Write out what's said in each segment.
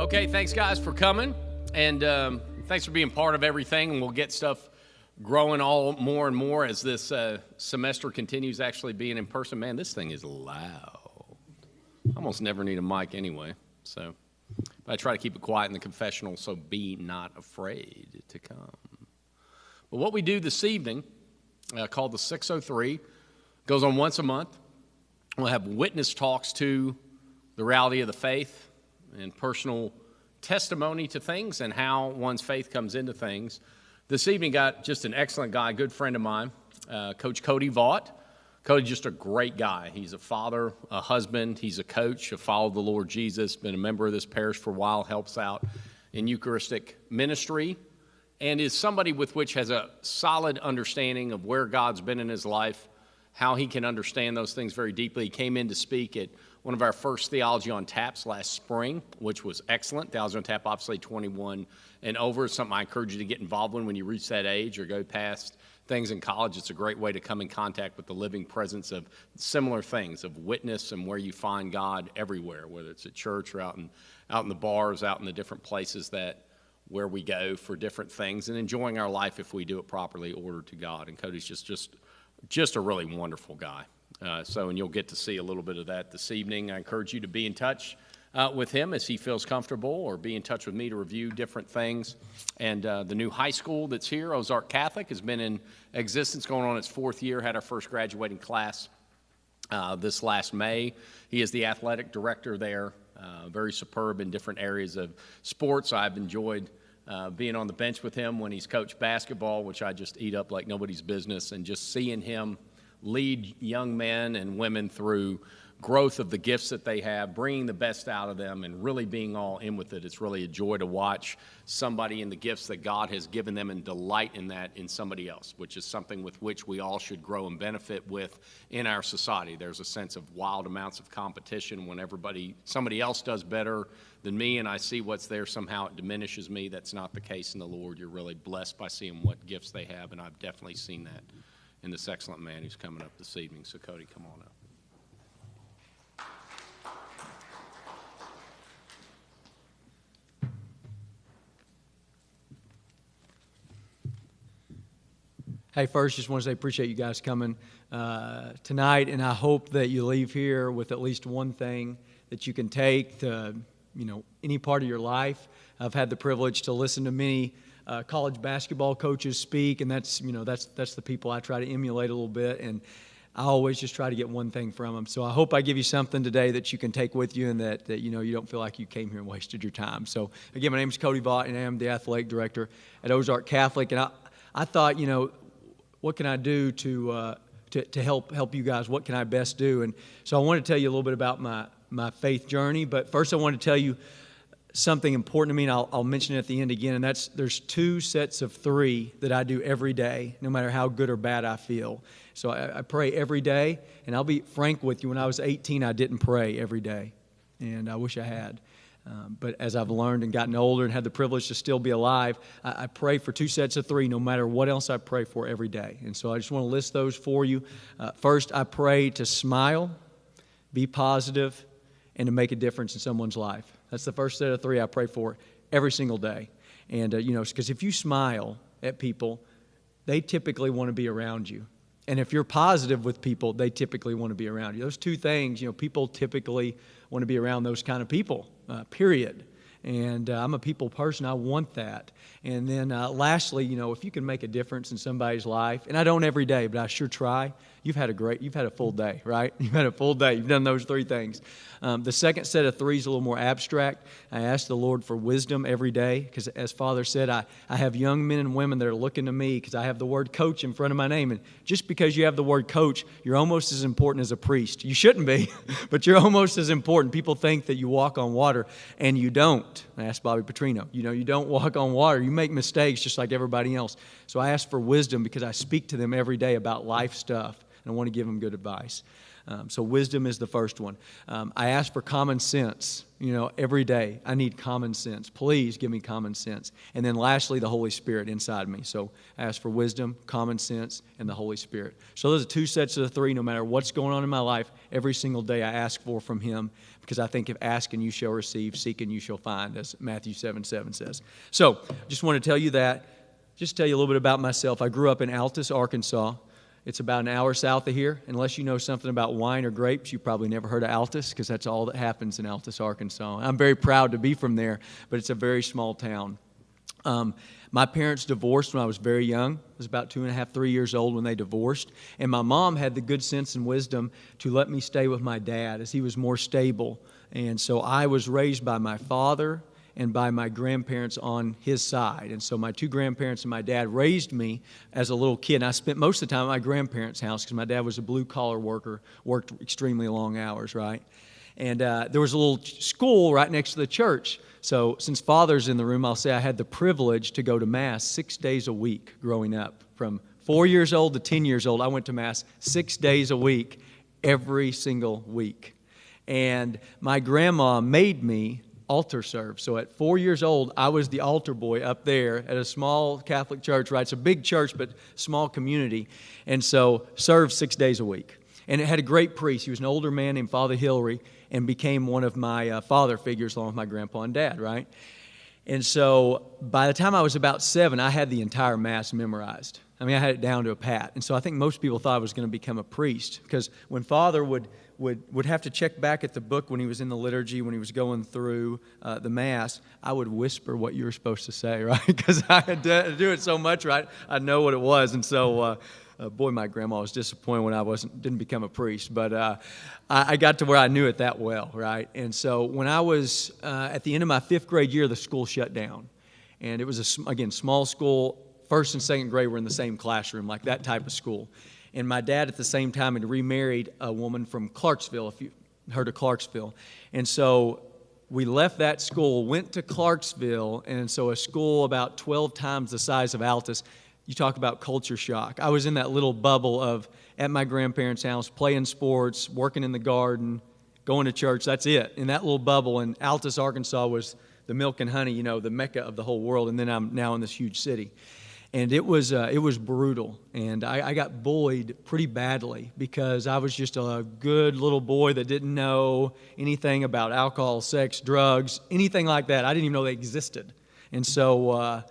Okay, thanks guys for coming, and thanks for being part of everything, and we'll get stuff growing all more and more as this semester continues actually being in person. Man, this thing is loud. I almost never need a mic anyway, so but I try to keep it quiet in the confessional, so be not afraid to come. But what we do this evening, called the 603, goes on once a month. We'll have witness talks to the reality of the faith and personal testimony to things and how one's faith comes into things. This evening got just an excellent guy, good friend of mine, Coach Cody Vaught. Cody's just a great guy. He's a father, a husband. He's a coach, a follower of the Lord Jesus, been a member of this parish for a while, helps out in Eucharistic ministry, and is somebody with which has a solid understanding of where God's been in his life, how he can understand those things very deeply. He came in to speak at one of our first Theology on Taps last spring, which was excellent. Theology on Tap, obviously 21 and over, is something I encourage you to get involved in when you reach that age or go past things in college. It's a great way to come in contact with the living presence of similar things, of witness and where you find God everywhere, whether it's at church or out in the bars, out in the different places where we go for different things, and enjoying our life if we do it properly, ordered to God. And Cody's just a really wonderful guy. And you'll get to see a little bit of that this evening. I encourage you to be in touch with him as he feels comfortable, or be in touch with me to review different things. And the new high school that's here, Ozark Catholic, has been in existence, going on its fourth year, had our first graduating class this last May. He is the athletic director there, very superb in different areas of sports. I've enjoyed being on the bench with him when he's coached basketball, which I just eat up like nobody's business, and just seeing him lead young men and women through growth of the gifts that they have, bringing the best out of them, and really being all in with it. It's really a joy to watch somebody in the gifts that God has given them and delight in that in somebody else, which is something with which we all should grow and benefit with in our society. There's a sense of wild amounts of competition when somebody else does better than me, and I see what's there, somehow it diminishes me. That's not the case in the Lord. You're really blessed by seeing what gifts they have, and I've definitely seen that in this excellent man who's coming up this evening. So Cody, come on up. Hey, first, just want to say appreciate you guys coming tonight, and I hope that you leave here with at least one thing that you can take to, any part of your life. I've had the privilege to listen to many college basketball coaches speak, and that's the people I try to emulate a little bit, and I always just try to get one thing from them. So I hope I give you something today that you can take with you, and that you don't feel like you came here and wasted your time. So again, my name is Cody Vaught, and I am the athletic director at Ozark Catholic, and I thought, what can I do to help you guys? What can I best do? And so I want to tell you a little bit about my faith journey. But first, I want to tell you something important to me, and I'll mention it at the end again. And there's 2 sets of 3 that I do every day, no matter how good or bad I feel. So I pray every day. And I'll be frank with you. When I was 18, I didn't pray every day, and I wish I had. But as I've learned and gotten older and had the privilege to still be alive, I pray for 2 sets of 3, no matter what else I pray for every day. And so I just want to list those for you. First, I pray to smile, be positive, and to make a difference in someone's life. That's the first set of 3 I pray for every single day. And, because if you smile at people, they typically want to be around you. And if you're positive with people, they typically want to be around you. Those 2 things, people typically want to be around those kind of people, period. And I'm a people person. I want that. And then lastly, if you can make a difference in somebody's life, and I don't every day, but I sure try. You've had a full day, right? You've had a full day. You've done those 3 things. The second set of 3 is a little more abstract. I ask the Lord for wisdom every day, because as Father said, I have young men and women that are looking to me because I have the word coach in front of my name. And just because you have the word coach, you're almost as important as a priest. You shouldn't be, but you're almost as important. People think that you walk on water, and you don't. I asked Bobby Petrino. You don't walk on water. You make mistakes just like everybody else. So I ask for wisdom because I speak to them every day about life stuff, and I want to give them good advice. So wisdom is the first one. I ask for common sense. Every day I need common sense. Please give me common sense. And then lastly, the Holy Spirit inside me. So I ask for wisdom, common sense, and the Holy Spirit. So those are two sets of the three. No matter what's going on in my life, every single day I ask from Him, because I think if asking you shall receive, seeking you shall find, as Matthew 7:7 says. So just want to tell you that. Just tell you a little bit about myself. I grew up in Altus, Arkansas. It's about an hour south of here. Unless you know something about wine or grapes, you probably never heard of Altus, because that's all that happens in Altus, Arkansas. I'm very proud to be from there, but it's a very small town. My parents divorced when I was very young. I was about 2.5, 3 years old when they divorced. And my mom had the good sense and wisdom to let me stay with my dad, as he was more stable. And so I was raised by my father and by my grandparents on his side. And so my two grandparents and my dad raised me as a little kid. And I spent most of the time at my grandparents' house, because my dad was a blue-collar worker, worked extremely long hours, right? And there was a little school right next to the church. So since Father's in the room, I'll say I had the privilege to go to Mass 6 days a week growing up. From 4 years old to 10 years old, I went to Mass 6 days a week, every single week. And my grandma made me altar serve. So at 4 years old, I was the altar boy up there at a small Catholic church, right? It's a big church, but small community. And so served 6 days a week. And it had a great priest. He was an older man named Father Hillary, and became one of my father figures along with my grandpa and dad, right? And so by the time I was about 7, I had the entire Mass memorized. I mean, I had it down to a pat. And so I think most people thought I was going to become a priest, because when Father would have to check back at the book when he was in the liturgy, when he was going through the Mass, I would whisper what you were supposed to say, right? Because I had to do it so much, right? I know what it was. And so, boy, my grandma was disappointed when I didn't become a priest. But I got to where I knew it that well, right? And so when I was at the end of my 5th grade year, the school shut down. And it was, again, small school. 1st and 2nd grade were in the same classroom, like that type of school. And my dad at the same time had remarried a woman from Clarksville, if you heard of Clarksville. And so we left that school, went to Clarksville, and so a school about 12 times the size of Altus. You talk about culture shock. I was in that little bubble of at my grandparents' house, playing sports, working in the garden, going to church. That's it, in that little bubble. And Altus, Arkansas was the milk and honey, the mecca of the whole world. And then I'm now in this huge city. And it was brutal, and I got bullied pretty badly, because I was just a good little boy that didn't know anything about alcohol, sex, drugs, anything like that. I didn't even know they existed. And so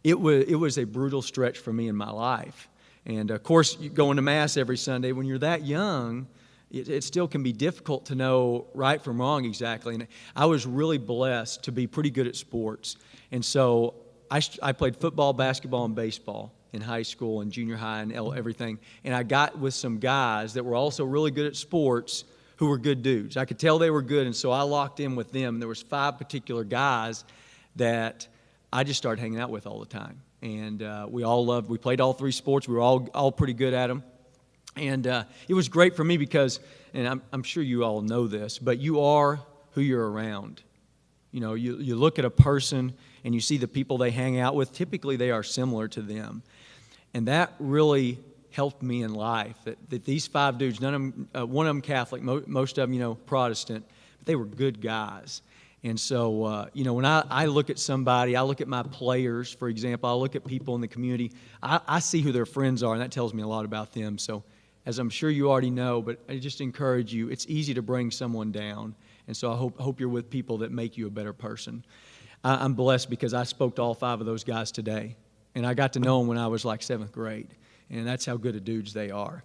it was a brutal stretch for me in my life. And of course, going to Mass every Sunday, when you're that young, it still can be difficult to know right from wrong exactly. And I was really blessed to be pretty good at sports. And so I played football, basketball, and baseball in high school and junior high and everything. And I got with some guys that were also really good at sports who were good dudes. I could tell they were good, and so I locked in with them. There was 5 particular guys that I just started hanging out with all the time. And we played all 3 sports. We were all pretty good at them. And it was great for me because, and I'm sure you all know this, but you are who you're around. You look at a person and you see the people they hang out with. Typically, they are similar to them. And that really helped me in life, that these 5 dudes, none of them, one of them Catholic, most of them, Protestant, but they were good guys. And so, when I look at somebody, I look at my players, for example, I look at people in the community, I see who their friends are, and that tells me a lot about them. So, as I'm sure you already know, but I just encourage you, it's easy to bring someone down. And so I hope you're with people that make you a better person. I'm blessed because I spoke to all 5 of those guys today. And I got to know them when I was like 7th grade. And that's how good of dudes they are.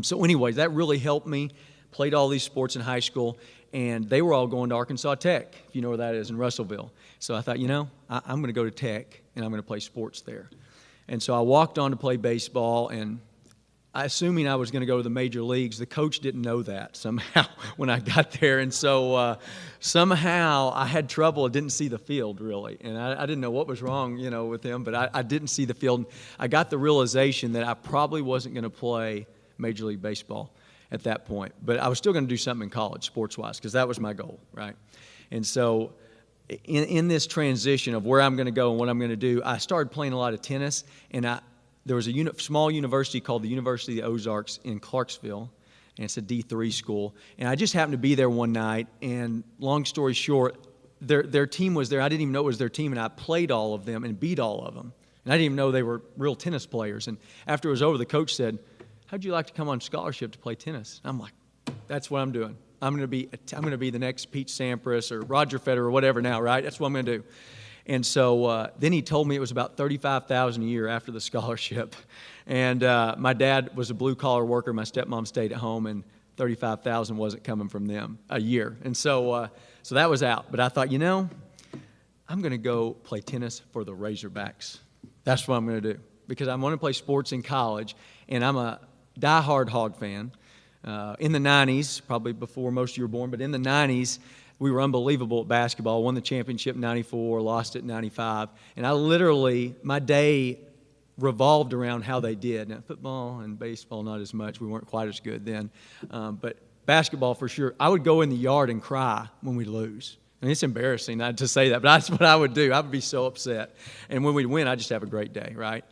So anyways, that really helped me. Played all these sports in high school. And they were all going to Arkansas Tech, if you know where that is, in Russellville. So I thought, I'm going to go to Tech, and I'm going to play sports there. And so I walked on to play baseball, and assuming I was going to go to the major leagues, the coach didn't know that somehow when I got there. And so somehow I had trouble. I didn't see the field, really. And I didn't know what was wrong, with him, but I didn't see the field. I got the realization that I probably wasn't going to play Major League Baseball at that point. But I was still going to do something in college, sports-wise, because that was my goal, right? And so in this transition of where I'm going to go and what I'm going to do, I started playing a lot of tennis, and there was a small university called the University of the Ozarks in Clarksville, and it's a D3 school. And I just happened to be there one night, and long story short, their team was there. I didn't even know it was their team, and I played all of them and beat all of them. And I didn't even know they were real tennis players. And after it was over, the coach said, "How'd you like to come on scholarship to play tennis?" And I'm like, "That's what I'm doing. I'm going to be the next Pete Sampras or Roger Federer or whatever now, right? That's what I'm going to do." And so then he told me it was about $35,000 a year after the scholarship. And my dad was a blue-collar worker. My stepmom stayed at home, and $35,000 wasn't coming from them a year. And so that was out. But I thought, I'm going to go play tennis for the Razorbacks. That's what I'm going to do, because I want to play sports in college, and I'm a diehard Hog fan. In the 90s, probably before most of you were born, but in the 90s, we were unbelievable at basketball. Won the championship in 94, lost it in 95. And I literally, my day revolved around how they did. Now, football and baseball, not as much. We weren't quite as good then. But basketball, for sure. I would go in the yard and cry when we lose. And it's embarrassing not to say that, but that's what I would do. I would be so upset. And when we'd win, I'd just have a great day, right?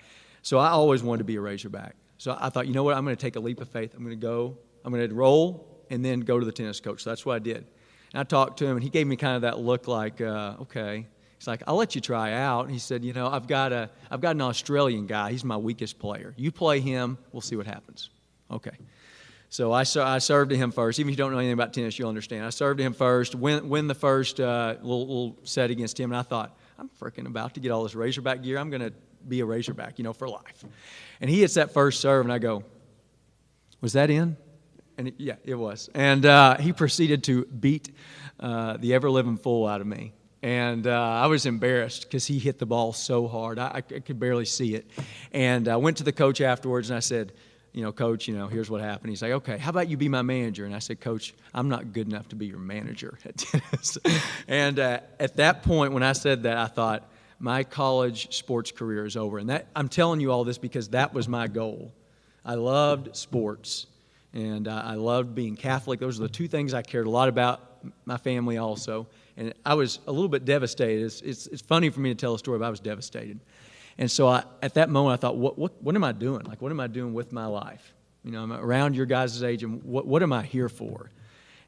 So I always wanted to be a Razorback. So I thought, you know what, I'm going to take a leap of faith. I'm going to enroll and then go to the tennis coach. So that's what I did. And I talked to him, and he gave me kind of that look like, okay. He's like, "I'll let you try out." He said, I've got an Australian guy. He's my weakest player. You play him. We'll see what happens. Okay. So I served to him first. Even if you don't know anything about tennis, you'll understand. I served to him first, win the first little set against him, and I thought, I'm freaking about to get all this Razorback gear. I'm going to be a Razorback, for life. And he hits that first serve, and I go, "Was that in?" And yeah, it was. And he proceeded to beat the ever-living fool out of me. And I was embarrassed because he hit the ball so hard. I could barely see it. And I went to the coach afterwards, and I said, "Coach, here's what happened." He's like, "Okay, how about you be my manager?" And I said, "Coach, I'm not good enough to be your manager at tennis." And at that point, when I said that, I thought, my college sports career is over. And I'm telling you all this because that was my goal. I loved sports. And I loved being Catholic. Those are the two things I cared a lot about, my family also. And I was a little bit devastated. It's funny for me to tell a story, but I was devastated. And so at that moment, I thought, what am I doing? Like, what am I doing with my life? I'm around your guys' age, and what am I here for?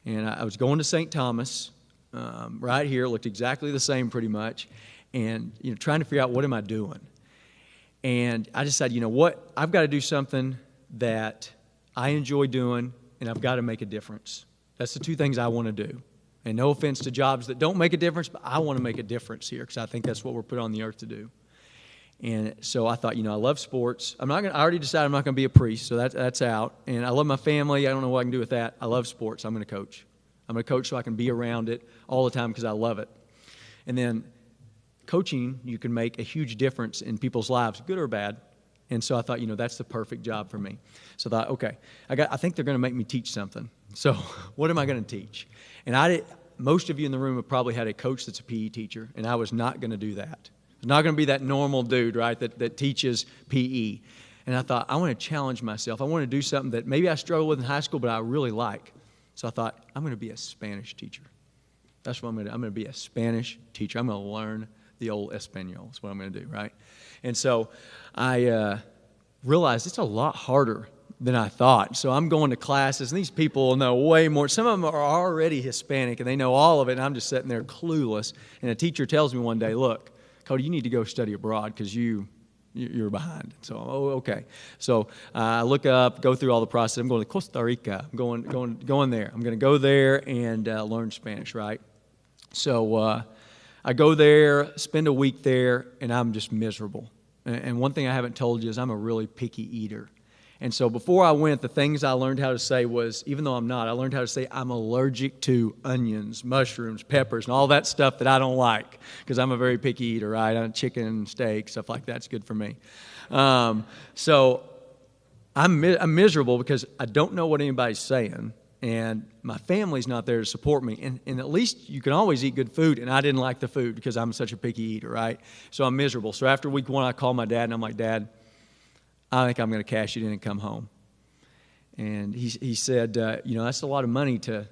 And I was going to St. Thomas right here. It looked exactly the same pretty much. And, trying to figure out, what am I doing? And I decided, what? I've got to do something that I enjoy doing, and I've got to make a difference. That's the two things I want to do. And no offense to jobs that don't make a difference, but I want to make a difference here because I think that's what we're put on the earth to do. And so I thought, I love sports. I already decided I'm not going to be a priest, so that's out. And I love my family. I don't know what I can do with that. I love sports. I'm going to coach. I'm going to coach so I can be around it all the time because I love it. And then coaching, you can make a huge difference in people's lives, good or bad. And so I thought, that's the perfect job for me. So I thought, okay, I think they're going to make me teach something. So what am I going to teach? And most of you in the room have probably had a coach that's a PE teacher, and I was not going to do that. I was not going to be that normal dude, right, that teaches PE. And I thought, I want to challenge myself. I want to do something that maybe I struggled with in high school, but I really like. So I thought, I'm going to be a Spanish teacher. That's what I'm going to do. I'm going to be a Spanish teacher. I'm going to learn the old Espanol. That's what I'm going to do, right? And so I realized it's a lot harder than I thought. So I'm going to classes, and these people know way more. Some of them are already Hispanic, and they know all of it, and I'm just sitting there clueless. And a teacher tells me one day, "Look, Cody, you need to go study abroad because you're behind." So, okay. So I look up, go through all the process. I'm going to Costa Rica. I'm going there. I'm going to go there and learn Spanish, right? So I go there, spend a week there, and I'm just miserable. And one thing I haven't told you is I'm a really picky eater. And so before I went, the things I learned how to say was, even though I'm not, I learned how to say I'm allergic to onions, mushrooms, peppers, and all that stuff that I don't like because I'm a very picky eater, right? Chicken, steak, stuff like that's good for me. So I'm miserable because I don't know what anybody's saying, and my family's not there to support me. And at least you can always eat good food, and I didn't like the food because I'm such a picky eater, right? So I'm miserable. So after week one, I called my dad, and I'm like, "Dad, I think I'm going to cash it in and come home." And he said, that's a lot of money to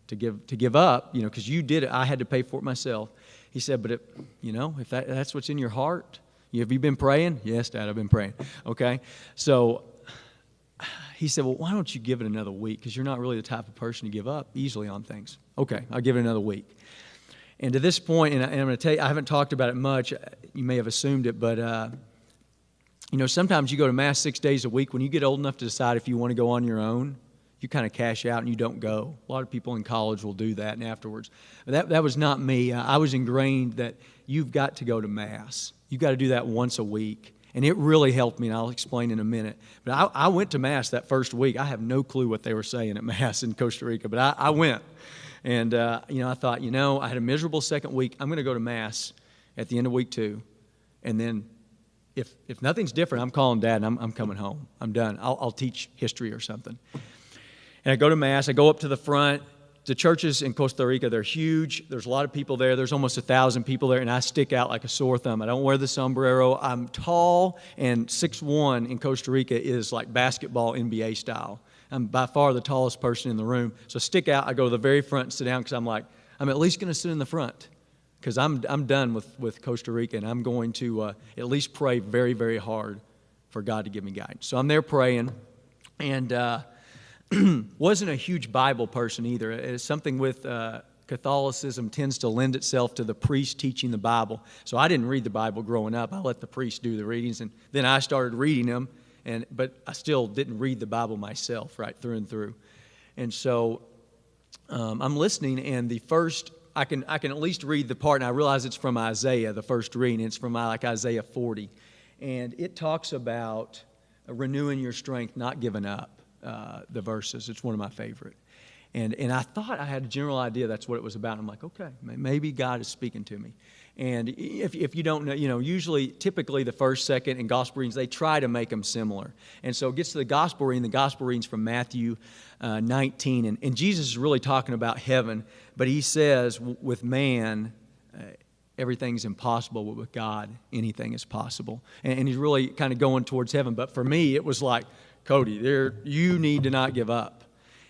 give up, because you did it. I had to pay for it myself. He said, "But if that's what's in your heart, have you been praying?" "Yes, Dad, I've been praying." Okay, so he said, well, why don't you give it another week? Because you're not really the type of person to give up easily on things. Okay, I'll give it another week. And to this point, and I'm going to tell you, I haven't talked about it much. You may have assumed it, but, sometimes you go to Mass 6 days a week. When you get old enough to decide if you want to go on your own, you kind of cash out and you don't go. A lot of people in college will do that and afterwards. But that was not me. I was ingrained that you've got to go to Mass. You've got to do that once a week. And it really helped me, and I'll explain in a minute. But I went to Mass that first week. I have no clue what they were saying at Mass in Costa Rica, but I went. And, I thought, I had a miserable second week. I'm going to go to Mass at the end of week 2. And then if nothing's different, I'm calling Dad, and I'm coming home. I'm done. I'll teach history or something. And I go to Mass. I go up to the front. The churches in Costa Rica, they're huge. There's a lot of people there. There's almost 1,000 people there, and I stick out like a sore thumb. I don't wear the sombrero. I'm tall, and 6'1" in Costa Rica is like basketball NBA style. I'm by far the tallest person in the room. So I stick out. I go to the very front and sit down because I'm like, I'm at least going to sit in the front because I'm done with Costa Rica, and I'm going to at least pray very, very hard for God to give me guidance. So I'm there praying, and wasn't a huge Bible person either. It's something with Catholicism tends to lend itself to the priest teaching the Bible. So I didn't read the Bible growing up. I let the priest do the readings, and then I started reading them, but I still didn't read the Bible myself, right, through and through. And so I'm listening, and the first, I can at least read the part, and I realize it's from Isaiah, the first reading. It's from like Isaiah 40. And it talks about renewing your strength, not giving up. The verses. It's one of my favorite. And I thought I had a general idea that's what it was about. I'm like, okay, maybe God is speaking to me. And if you don't know, usually, typically the first, second, and gospel readings, they try to make them similar. And so it gets to the gospel reading. The gospel reading's from Matthew 19. And Jesus is really talking about heaven, but he says, with man, everything's impossible, but with God, anything is possible. And he's really kind of going towards heaven. But for me, it was like, Cody, you need to not give up.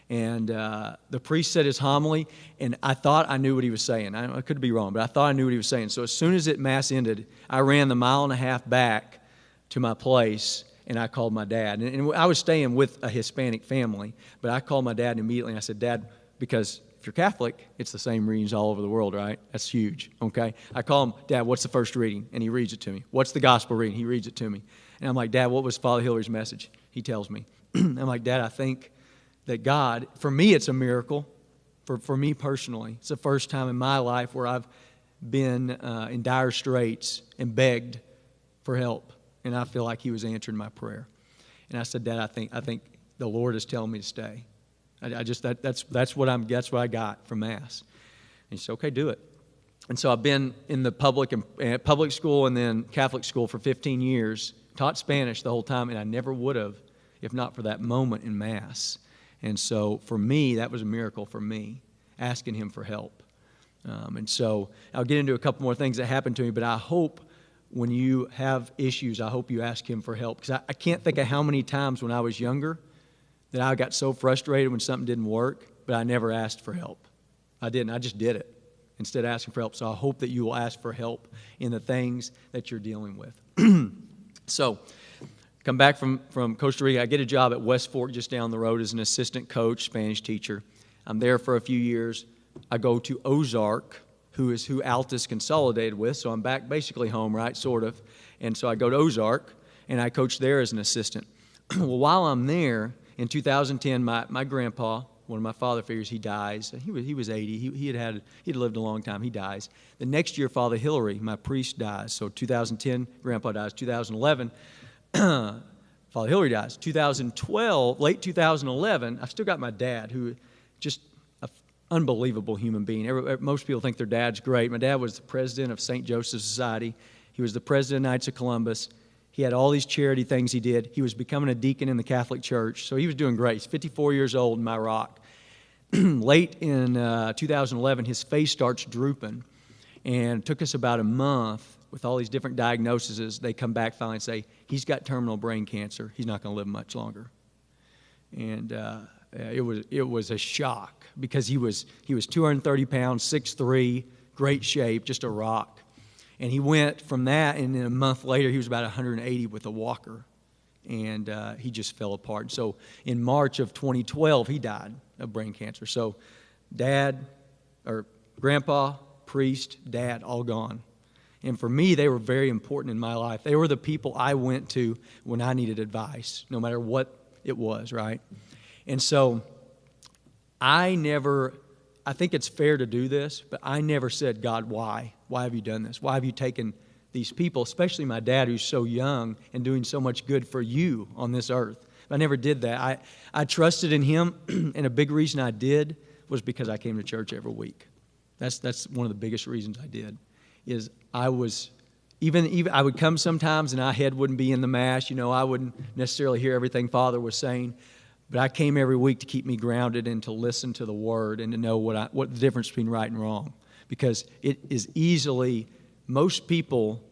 And the priest said his homily, and I thought I knew what he was saying. I could be wrong, but I thought I knew what he was saying. So as soon as Mass ended, I ran the 1.5 miles back to my place, and I called my dad. And I was staying with a Hispanic family, but I called my dad immediately, and I said, Dad, because if you're Catholic, it's the same readings all over the world, right? That's huge, okay? I call him, Dad, what's the first reading? And he reads it to me. What's the gospel reading? He reads it to me. And I'm like, Dad, what was Father Hillary's message? He tells me. I'm like, Dad, I think that God, for me it's a miracle, for me personally. It's the first time in my life where I've been in dire straits and begged for help. And I feel like he was answering my prayer. And I said, Dad, I think the Lord is telling me to stay. That's what I got from Mass. And he said, okay, do it. And so I've been in the public school and then Catholic school for 15 years, taught Spanish the whole time, and I never would have if not for that moment in Mass. And so for me, that was a miracle for me, asking him for help. And so I'll get into a couple more things that happened to me, but I hope when you have issues, I hope you ask him for help. Because I can't think of how many times when I was younger that I got so frustrated when something didn't work, but I never asked for help. I didn't. I just did it instead of asking for help. So I hope that you will ask for help in the things that you're dealing with. So come back from Costa Rica. I get a job at West Fork just down the road as an assistant coach, Spanish teacher. I'm there for a few years. I go to Ozark, who Altus consolidated with, so I'm back basically home, right, sort of. And so I go to Ozark, and I coach there as an assistant. Well, while I'm there, in 2010, my grandpa, one of my father figures, he dies. He was 80. He'd lived a long time. He dies. The next year, Father Hillary, my priest, dies. So 2010, Grandpa dies. 2011, Father Hillary dies. 2012, late 2011, I've still got my dad, who just an unbelievable human being. Most people think their dad's great. My dad was the president of St. Joseph's Society. He was the president of Knights of Columbus. He had all these charity things he did. He was becoming a deacon in the Catholic Church, so he was doing great. He's 54 years old in my rock. Late in 2011, his face starts drooping, and it took us about a month with all these different diagnoses. They come back finally and say, he's got terminal brain cancer. He's not going to live much longer. And it was a shock because he was 230 pounds, 6'3", great shape, just a rock. And he went from that, and then a month later, he was about 180 with a walker. and he just fell apart. So in March of 2012, he died of brain cancer. So dad, or grandpa, priest, dad, all gone. And for me, they were very important in my life. They were the people I went to when I needed advice, no matter what it was, right? And so I think it's fair to do this, but I never said, God, why? Why have you done this? Why have you taken these people, especially my dad who's so young and doing so much good for you on this earth? I never did that. I trusted in him, and a big reason I did was because I came to church every week. That's one of the biggest reasons I did. Is I was, even I would come sometimes and my head wouldn't be in the mash. I wouldn't necessarily hear everything Father was saying, but I came every week to keep me grounded and to listen to the Word and to know what the difference between right and wrong. Because it is easily, most people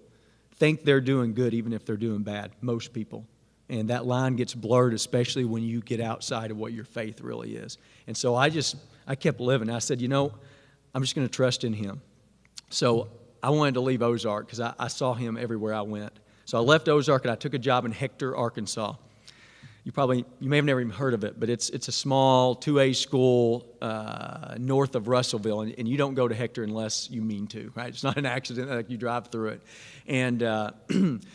think they're doing good even if they're doing bad. Most people. And that line gets blurred, especially when you get outside of what your faith really is. And so I kept living. I said, I'm just going to trust in Him. So I wanted to leave Ozark because I saw Him everywhere I went. So I left Ozark and I took a job in Hector, Arkansas. You may have never even heard of it, but it's a small 2A school north of Russellville, and you don't go to Hector unless you mean to, right? It's not an accident, like you drive through it. And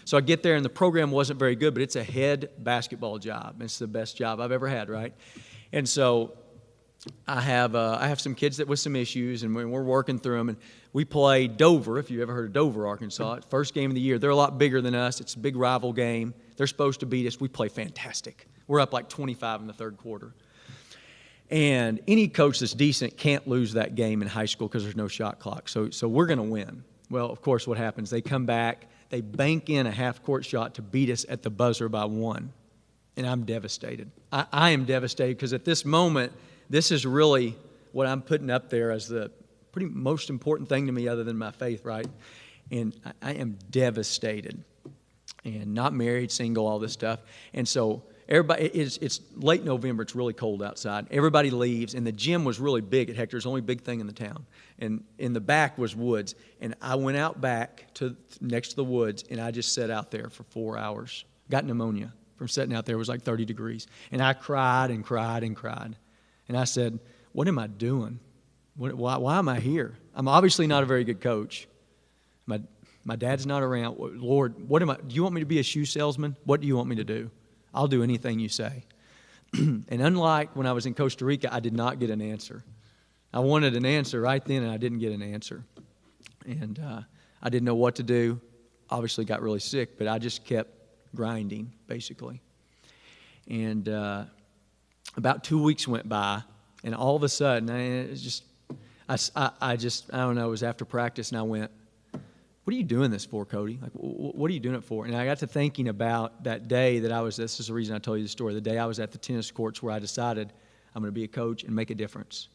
so I get there, and the program wasn't very good, but it's a head basketball job. It's the best job I've ever had, right? And so I have some kids with some issues, and we're working through them. And we play Dover, if you've ever heard of Dover, Arkansas. First game of the year. They're a lot bigger than us. It's a big rival game. They're supposed to beat us. We play fantastic. We're up like 25 in the third quarter. And any coach that's decent can't lose that game in high school because there's no shot clock. So we're going to win. Well, of course, what happens? They come back. They bank in a half-court shot to beat us at the buzzer by 1. And I'm devastated. I am devastated because at this moment, this is really what I'm putting up there as the pretty most important thing to me other than my faith, right? And I am devastated. And not married, single, all this stuff. And so everybody, it's late November. It's really cold outside. Everybody leaves, and the gym was really big at Hector. It's the only big thing in the town. And in the back was woods. And I went out back to next to the woods, and I just sat out there for 4 hours. Got pneumonia from sitting out there. It was like 30 degrees. And I cried and cried and cried. And I said, what am I doing? Why am I here? I'm obviously not a very good coach. My dad's not around. Lord, do you want me to be a shoe salesman? What do you want me to do? I'll do anything you say. And unlike when I was in Costa Rica, I did not get an answer. I wanted an answer right then, and I didn't get an answer. And I didn't know what to do. Obviously got really sick, but I just kept grinding, basically. And about 2 weeks went by, and all of a sudden, I don't know, it was after practice, and I went, what are you doing this for, Cody? Like, what are you doing it for? And I got to thinking about that day this is the reason I told you the story, the day I was at the tennis courts where I decided I'm going to be a coach and make a difference.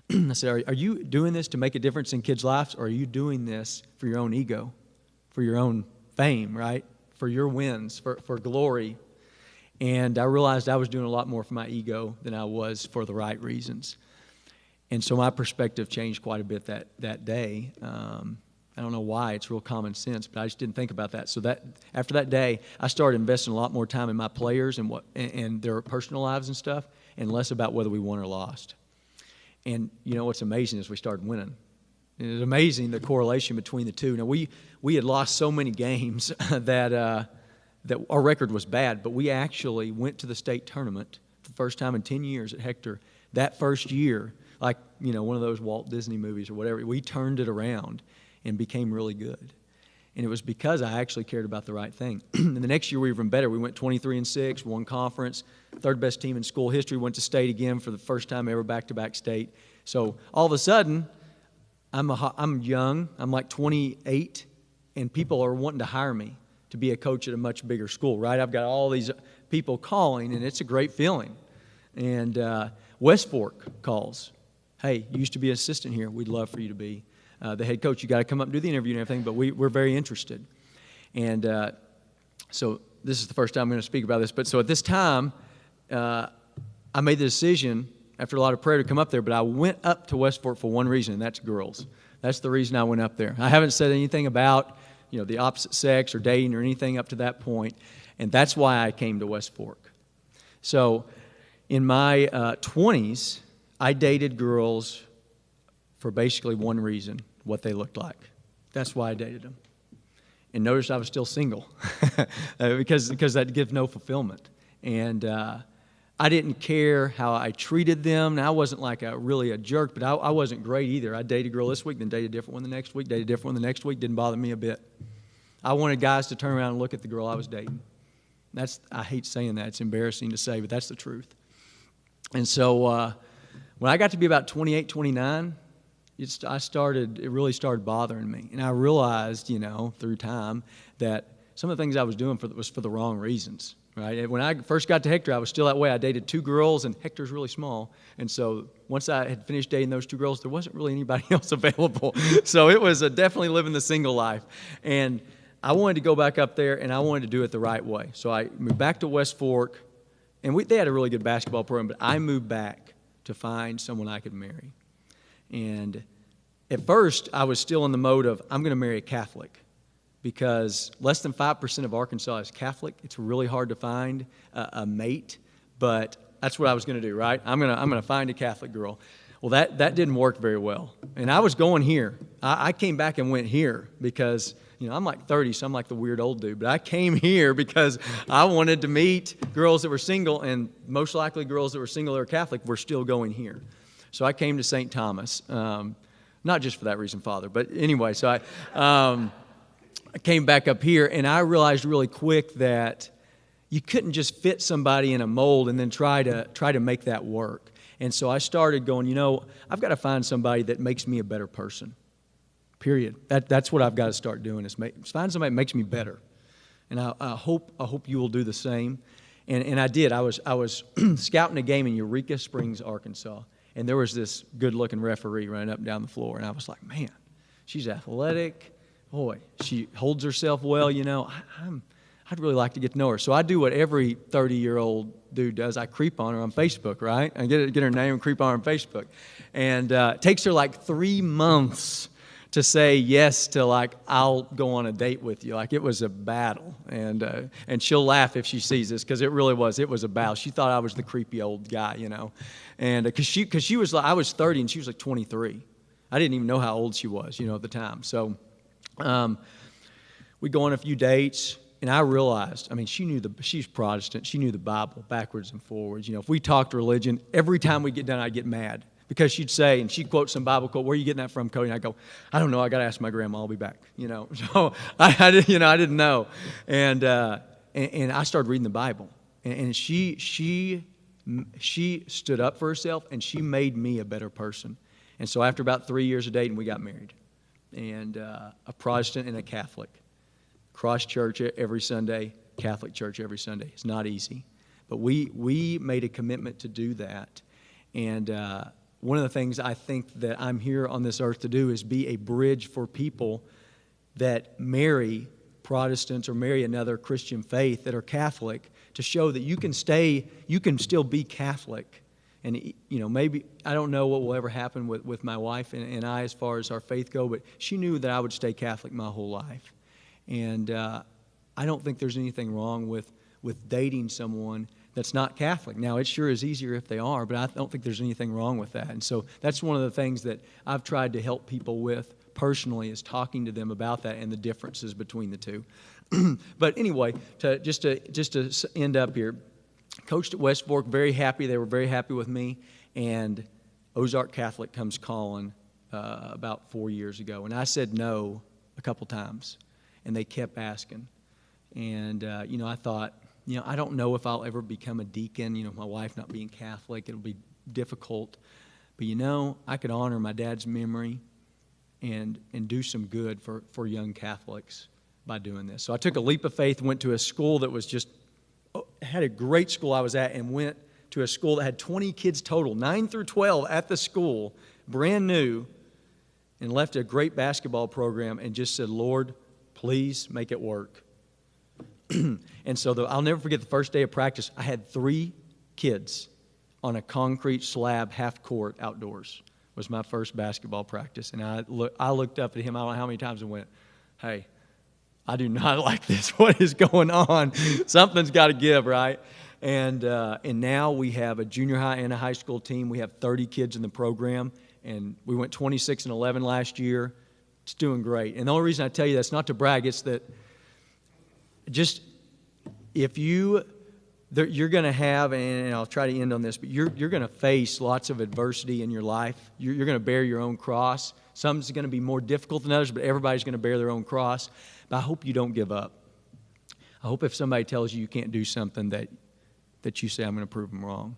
I said, are you doing this to make a difference in kids' lives, or are you doing this for your own ego, for your own fame, right? For your wins, for glory? And I realized I was doing a lot more for my ego than I was for the right reasons. And so my perspective changed quite a bit that day. I don't know why. It's real common sense, but I just didn't think about that. So after that day, I started investing a lot more time in my players and their personal lives and stuff, and less about whether we won or lost. And what's amazing is we started winning. And it's amazing the correlation between the two. Now we had lost so many games that our record was bad, but we actually went to the state tournament for the first time in 10 years at Hector. That first year, like one of those Walt Disney movies or whatever, we turned it around and became really good. And it was because I actually cared about the right thing. And the next year we were even better. We went 23-6, won conference, third best team in school history, went to state again for the first time ever, back-to-back state. So all of a sudden, I'm young, I'm like 28, and people are wanting to hire me to be a coach at a much bigger school, right? I've got all these people calling, and it's a great feeling. And West Fork calls. Hey, you used to be an assistant here. We'd love for you to be the head coach. You got to come up and do the interview and everything, but we're very interested. And so this is the first time I'm going to speak about this. But so at this time, I made the decision after a lot of prayer to come up there, but I went up to West Fork for one reason, and that's girls. That's the reason I went up there. I haven't said anything about the opposite sex or dating or anything up to that point, and that's why I came to West Fork. So in my 20s, I dated girls for basically one reason, what they looked like. That's why I dated them. And notice I was still single because that gives no fulfillment. And I didn't care how I treated them. Now, I wasn't like really a jerk, but I wasn't great either. I dated a girl this week, then dated a different one the next week, dated a different one the next week. Didn't bother me a bit. I wanted guys to turn around and look at the girl I was dating. I hate saying that. It's embarrassing to say, but that's the truth. And so when I got to be about 28, 29, it really started bothering me. And I realized, through time that some of the things I was doing was for the wrong reasons. Right? When I first got to Hector, I was still that way. I dated 2 girls, and Hector's really small. And so once I had finished dating those 2 girls, there wasn't really anybody else available. So it was definitely living the single life. And I wanted to go back up there, and I wanted to do it the right way. So I moved back to West Fork, and they had a really good basketball program, but I moved back to find someone I could marry. And at first, I was still in the mode of, I'm going to marry a Catholic, because less than 5% of Arkansas is Catholic. It's really hard to find a mate, but that's what I was going to do, right? I'm going to find a Catholic girl. Well, that didn't work very well. And I was going here. I came back and went here because, I'm like 30, so I'm like the weird old dude. But I came here because I wanted to meet girls that were single, and most likely girls that were single or Catholic were still going here. So I came to St. Thomas, not just for that reason, Father, but anyway, so I came back up here, and I realized really quick that you couldn't just fit somebody in a mold and then try to make that work. And so I started going, I've got to find somebody that makes me a better person, period. That's what I've got to start doing, is find somebody that makes me better. And I hope you will do the same. And I did. I was scouting a game in Eureka Springs, Arkansas, and there was this good-looking referee running up and down the floor, and I was like, man, she's athletic. Boy, she holds herself well, I'd really like to get to know her. So I do what every 30-year-old dude does. I creep on her on Facebook, right? I get her name and creep on her on Facebook. And it takes her like 3 months to say yes to, like, I'll go on a date with you. Like, it was a battle. And she'll laugh if she sees this, because it really was. It was a battle. She thought I was the creepy old guy, And because she was like, I was 30 and she was like 23. I didn't even know how old she was, at the time. So we go on a few dates, and I realized, she's Protestant. She knew the Bible backwards and forwards. If we talked religion, every time we get done, I'd get mad, because she'd say, and she'd quote some Bible quote, "Where are you getting that from, Cody?" And I go, "I don't know. I got to ask my grandma. I'll be back." So I didn't know, and I started reading the Bible, and she stood up for herself, and she made me a better person. And so after about 3 years of dating, we got married. And a Protestant and a Catholic. Cross church every Sunday, Catholic church every Sunday. It's not easy. But we made a commitment to do that. And one of the things I think that I'm here on this earth to do is be a bridge for people that marry Protestants or marry another Christian faith that are Catholic, to show that you can still be Catholic. And, maybe, I don't know what will ever happen with my wife and I as far as our faith go, but she knew that I would stay Catholic my whole life. And I don't think there's anything wrong with dating someone that's not Catholic. Now, it sure is easier if they are, but I don't think there's anything wrong with that. And so that's one of the things that I've tried to help people with personally, is talking to them about that and the differences between the two. But anyway, just to end up here, coached at West Fork, very happy. They were very happy with me. And Ozark Catholic comes calling about 4 years ago. And I said no a couple times. And they kept asking. And, I thought, I don't know if I'll ever become a deacon. My wife not being Catholic, it'll be difficult. But, I could honor my dad's memory and do some good for young Catholics by doing this. So I took a leap of faith, went to a school that was had a great school I was at, and went to a school that had 20 kids total, 9 through 12 at the school, brand new, and left a great basketball program and just said, Lord, please make it work. And so I'll never forget the first day of practice. I had 3 kids on a concrete slab, half court, outdoors. Was my first basketball practice. And I looked up at him, I don't know how many times, and went, hey, I do not like this. What is going on? Something's got to give, right? And now we have a junior high and a high school team. We have 30 kids in the program, and we went 26-11 last year. It's doing great. And the only reason I tell you that's not to brag, it's that just if you're going to have, and I'll try to end on this, but you're going to face lots of adversity in your life. You're going to bear your own cross. Some's going to be more difficult than others, but everybody's going to bear their own cross. But I hope you don't give up. I hope if somebody tells you can't do something that you say, I'm going to prove them wrong.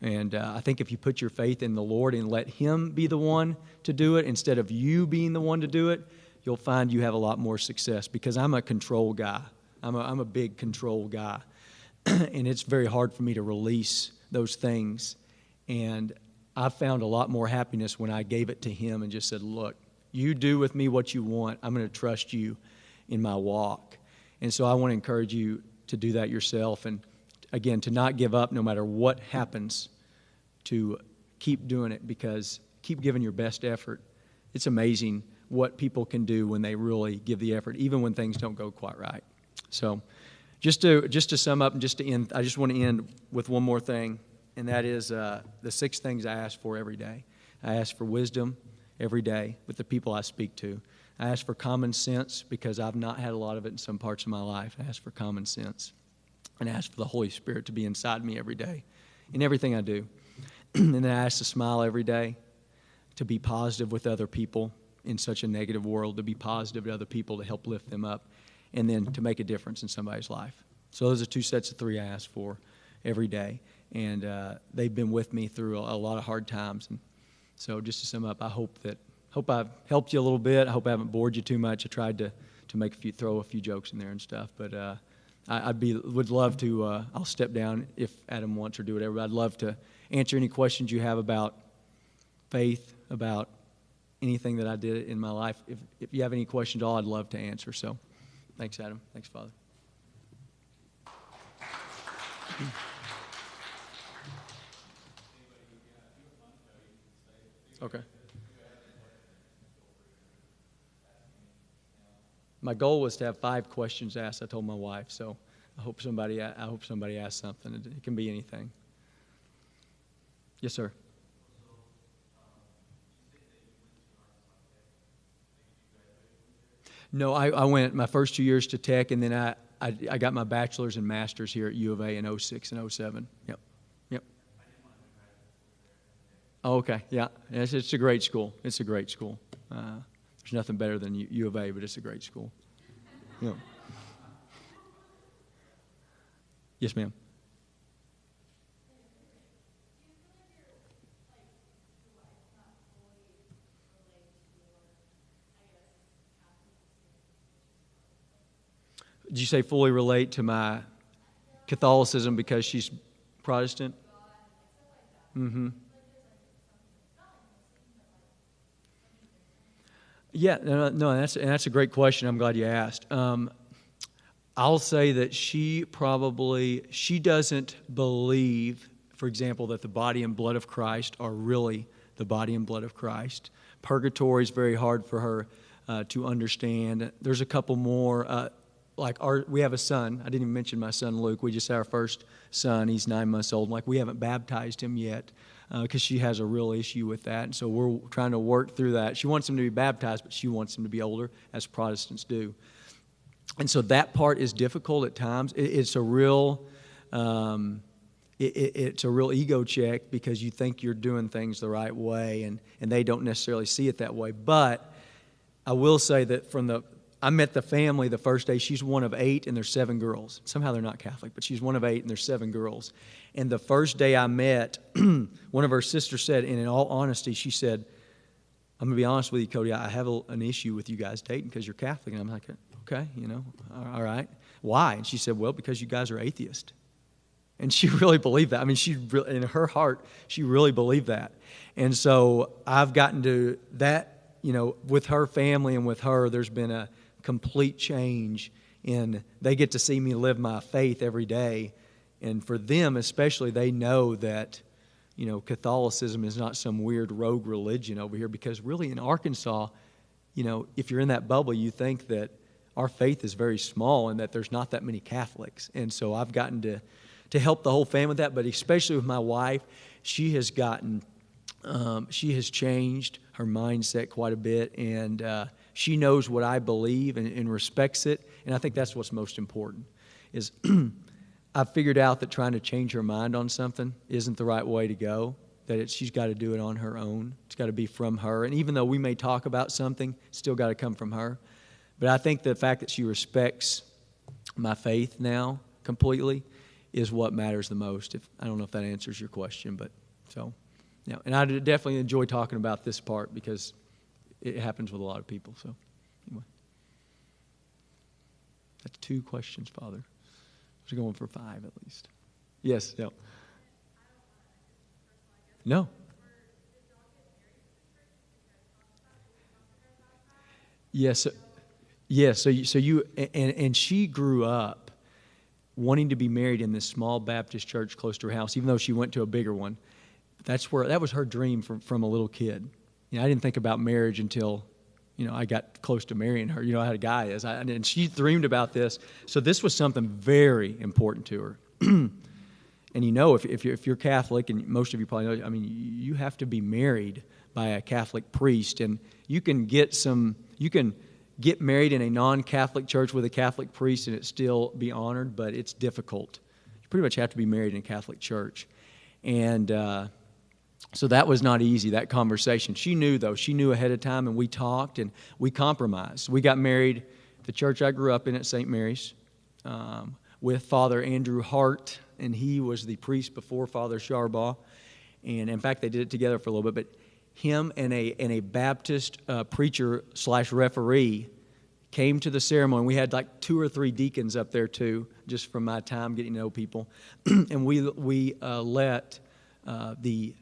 And I think if you put your faith in the Lord and let Him be the one to do it instead of you being the one to do it, you'll find you have a lot more success, because I'm a control guy. I'm a big control guy. And it's very hard for me to release those things. And I found a lot more happiness when I gave it to Him and just said, look, you do with me what you want. I'm going to trust you in my walk. And so I want to encourage you to do that yourself. And again, to not give up no matter what happens, to keep doing it, because keep giving your best effort. It's amazing what people can do when they really give the effort, even when things don't go quite right. So just to sum up and just to end, I just want to end with one more thing, and that is the 6 things I ask for every day. I ask for wisdom every day with the people I speak to. I ask for common sense, because I've not had a lot of it in some parts of my life. I ask for common sense. And I ask for the Holy Spirit to be inside me every day in everything I do. And then I ask to smile every day, to be positive with other people in such a negative world, to be positive to other people, to help lift them up, and then to make a difference in somebody's life. So those are 2 sets of 3 I ask for every day. And they've been with me through a lot of hard times. And so just to sum up, I hope I've helped you a little bit. I hope I haven't bored you too much. I tried to throw a few jokes in there and stuff, but would love to. I'll step down if Adam wants or do whatever. But I'd love to answer any questions you have about faith, about anything that I did in my life. If you have any questions at all, I'd love to answer. So, thanks, Adam. Thanks, Father. Okay. My goal was to have 5 questions asked. I told my wife, so I hope somebody asks something. It can be anything. Yes, sir. No, I went my first 2 years to Tech, and then I got my bachelor's and master's here at U of A in 06 and 07. Yep. Oh, okay, yeah. It's a great school. It's a great school. There's nothing better than U of A, but it's a great school. Yeah. Yes, ma'am. Did you say fully relate to my Catholicism because she's Protestant? Mm-hmm. Yeah, no, that's a great question. I'm glad you asked. I'll say that she doesn't believe, for example, that the body and blood of Christ are really the body and blood of Christ. Purgatory is very hard for her to understand. There's a couple more. We have a son. I didn't even mention my son Luke. We just had our first son. He's 9 months old. We haven't baptized him yet because she has a real issue with that. And so we're trying to work through that. She wants him to be baptized, but she wants him to be older, as Protestants do. And so that part is difficult at times. It's a real ego check because you think you're doing things the right way, and they don't necessarily see it that way. But I will say that I met the family the first day. She's one of 8, and there's 7 girls. Somehow they're not Catholic, but she's one of 8, and there's 7 girls. And the first day I met, one of her sisters said, and in all honesty, she said, I'm going to be honest with you, Cody, I have an issue with you guys dating because you're Catholic. And I'm like, okay, all right. Why? And she said, well, because you guys are atheist. And she really believed that. I mean, in her heart, she really believed that. And so I've gotten to that, with her family and with her, there's been a complete change in they get to see me live my faith every day. And for them especially, they know that, Catholicism is not some weird rogue religion over here, because really in Arkansas, if you're in that bubble, you think that our faith is very small and that there's not that many Catholics. And so I've gotten to help the whole family with that, but especially with my wife, she has changed her mindset quite a bit, and she knows what I believe and respects it, and I think that's what's most important, is I've figured out that trying to change her mind on something isn't the right way to go, that she's got to do it on her own. It's got to be from her, and even though we may talk about something, it's still got to come from her. But I think the fact that she respects my faith now completely is what matters the most. I don't know if that answers your question, but so, yeah. And I definitely enjoy talking about this part because it happens with a lot of people. So, anyway, that's 2 questions, Father. We're going for 5 at least. Yes. No. No. Yes. Yes. So you and she grew up wanting to be married in this small Baptist church close to her house, even though she went to a bigger one. That was her dream from a little kid. I didn't think about marriage until, I got close to marrying her. How a guy is. And she dreamed about this. So this was something very important to her. And if you're Catholic, and most of you probably know, you have to be married by a Catholic priest, and you can get married in a non-Catholic church with a Catholic priest and it still be honored, but it's difficult. You pretty much have to be married in a Catholic church. And so that was not easy, that conversation. She knew, though. She knew ahead of time, and we talked, and we compromised. We got married at the church I grew up in at St. Mary's with Father Andrew Hart, and he was the priest before Father Sharbaugh. And, in fact, they did it together for a little bit, but him and a Baptist preacher / referee came to the ceremony. We had like 2 or 3 deacons up there too, just from my time getting to know people. And we let the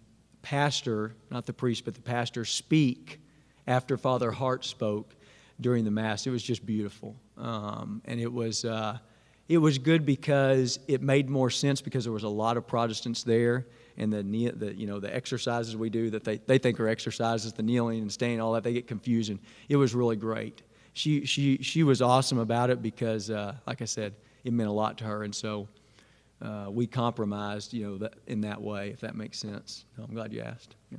pastor, not the priest, but the pastor speak after Father Hart spoke during the Mass. It was just beautiful. And it was good because it made more sense because there was a lot of Protestants there. And the exercises we do that they think are exercises, the kneeling and staying, all that, they get confused. And it was really great. She was awesome about it because, like I said, it meant a lot to her. And so we compromised, in that way, if that makes sense. So I'm glad you asked. Yeah.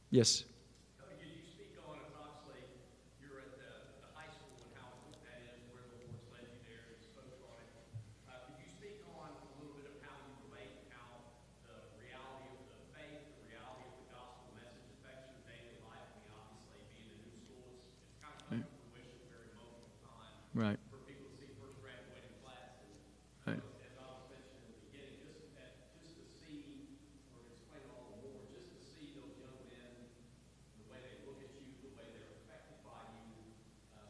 Yes. Right. For people to see first graduating class. And Right. as I was mentioning in the beginning, just to see, or to explain all the more, just to see those young men, the way they look at you, the way they're affected by you,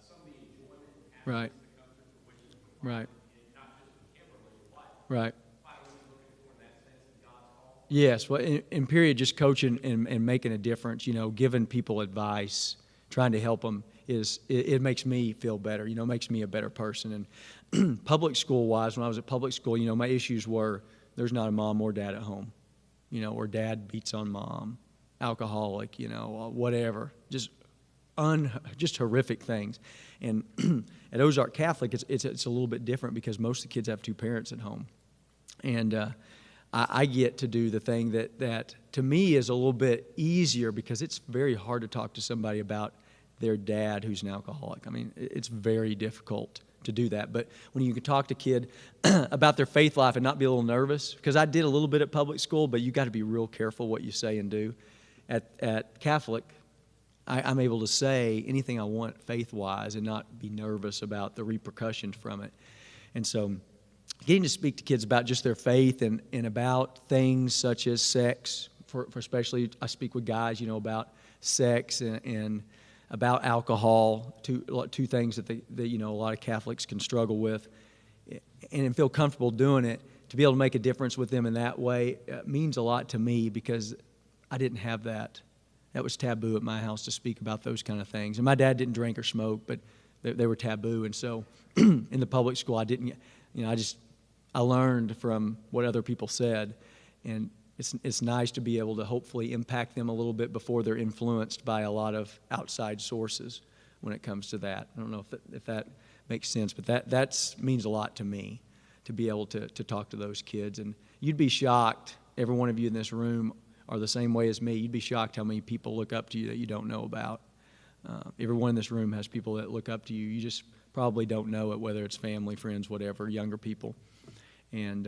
some of the enjoyment and happiness Right. that comes to fruition. Right. Not just with Kimberly, but Right. finally looking for in that sense in God's call. Yes. Well, in period, just coaching and making a difference, giving people advice, trying to help them, it makes me feel better, makes me a better person. And public school-wise, when I was at public school, my issues were there's not a mom or dad at home, or dad beats on mom, alcoholic, whatever, just horrific things. And at Ozark Catholic, it's a little bit different because most of the kids have 2 parents at home. And I get to do the thing that to me is a little bit easier because it's very hard to talk to somebody about their dad who's an alcoholic. It's very difficult to do that. But when you can talk to a kid about their faith life and not be a little nervous, because I did a little bit at public school, but you got to be real careful what you say and do. At Catholic, I'm able to say anything I want faith-wise and not be nervous about the repercussions from it. And so getting to speak to kids about just their faith and about things such as sex, for especially I speak with guys, about sex and about alcohol, two things that a lot of Catholics can struggle with, and feel comfortable doing it. To be able to make a difference with them in that way means a lot to me because I didn't have that. That was taboo at my house to speak about those kind of things. And my dad didn't drink or smoke, but they were taboo. And so in the public school, I didn't, I learned from what other people said. And it's nice to be able to hopefully impact them a little bit before they're influenced by a lot of outside sources when it comes to that. I don't know if that makes sense, but that means a lot to me, to be able to talk to those kids. And you'd be shocked, every one of you in this room are the same way as me. You'd be shocked how many people look up to you that you don't know about. Everyone in this room has people that look up to you. You just probably don't know it, whether it's family, friends, whatever, younger people. And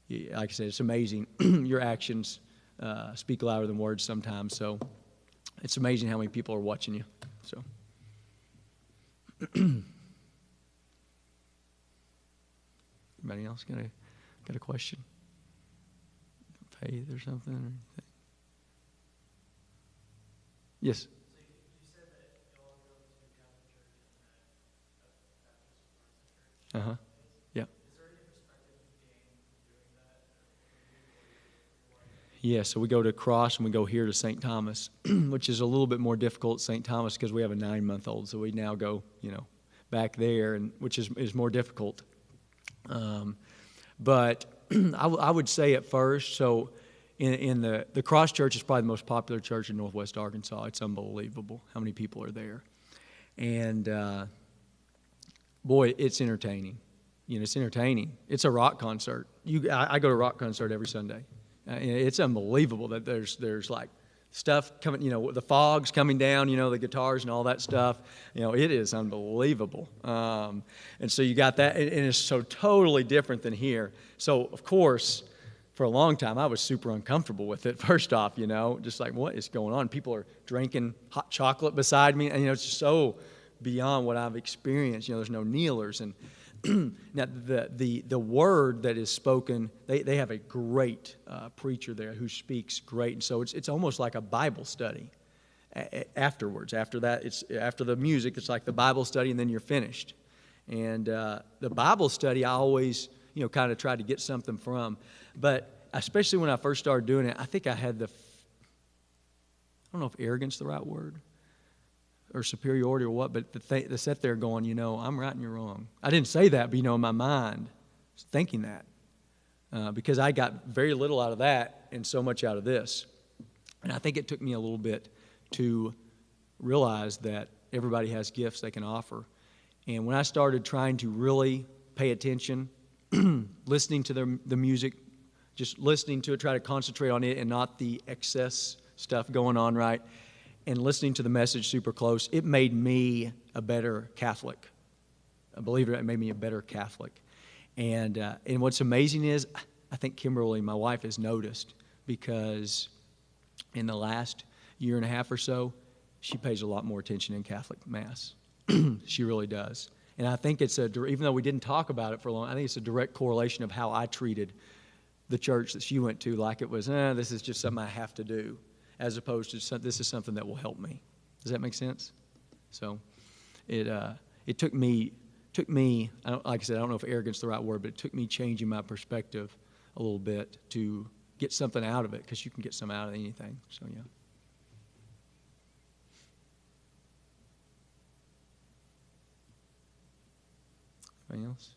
like I said, it's amazing. Your actions speak louder than words sometimes. So it's amazing how many people are watching you. So. Anybody else got a question? Faith or something? Or anything? Yes. So you said that you all go to Catholic Church and Baptist Church. Uh-huh. Yeah. Is there any perspective you gain from doing that? Yeah, so we go to Cross and we go here to St. Thomas, which is a little bit more difficult at St. Thomas because we have a 9-month-old. So we now go, back there, and which is more difficult. But I would say at first, so in the Cross Church is probably the most popular church in Northwest Arkansas. It's unbelievable how many people are there. And boy, it's entertaining. It's entertaining. It's a rock concert. I go to a rock concert every Sunday. It's unbelievable that there's like stuff coming, the fogs coming down, the guitars and all that stuff. It is unbelievable. And so you got that, and it's so totally different than here. So, of course, for a long time, I was super uncomfortable with it, first off, just like, what is going on? People are drinking hot chocolate beside me, and, it's just so beyond what I've experienced. There's no kneelers. And now, the word that is spoken, they have a great preacher there who speaks great. And so it's almost like a Bible study afterwards. After that, after the music, it's like the Bible study, and then you're finished. And the Bible study, I always, kind of tried to get something from. But especially when I first started doing it, I think I had I don't know if arrogance is the right word, or superiority or what, but to sit there going, I'm right and you're wrong. I didn't say that, but, in my mind, thinking that. Because I got very little out of that and so much out of this. And I think it took me a little bit to realize that everybody has gifts they can offer. And when I started trying to really pay attention, listening to the music, just listening to it, try to concentrate on it and not the excess stuff going on, right? And listening to the message super close, it made me a better Catholic. I believe it made me a better Catholic. And what's amazing is, I think Kimberly, my wife, has noticed, because in the last year and a half or so, she pays a lot more attention in Catholic Mass. She really does. And I think it's even though we didn't talk about it for long, I think it's a direct correlation of how I treated the church that she went to, like it was, this is just something I have to do, as opposed to this is something that will help me. Does that make sense? So it took me, like I said, I don't know if arrogance is the right word, but it took me changing my perspective a little bit to get something out of it, because you can get some out of anything. So, yeah. Anything else?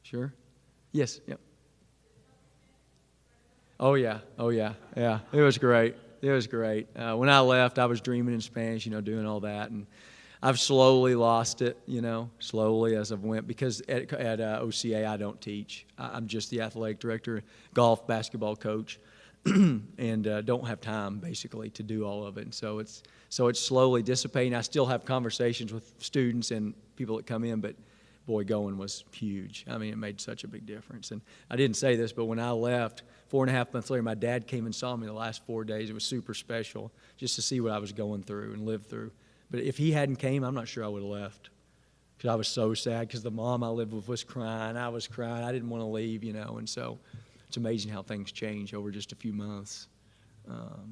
Sure? Yes, yep. Oh, yeah. Yeah. It was great. When I left, I was dreaming in Spanish, doing all that. And I've slowly lost it, slowly as I've went. Because at OCA, I don't teach. I'm just the athletic director, golf, basketball coach, and don't have time, basically, to do all of it. And so it's slowly dissipating. I still have conversations with students and people that come in, but boy, going was huge. I mean, it made such a big difference. And I didn't say this, but when I left, 4.5 months later, my dad came and saw me the last 4 days. It was super special just to see what I was going through and lived through. But if he hadn't came, I'm not sure I would have left, because I was so sad, because the mom I lived with was crying. I was crying. I didn't want to leave, And so it's amazing how things change over just a few months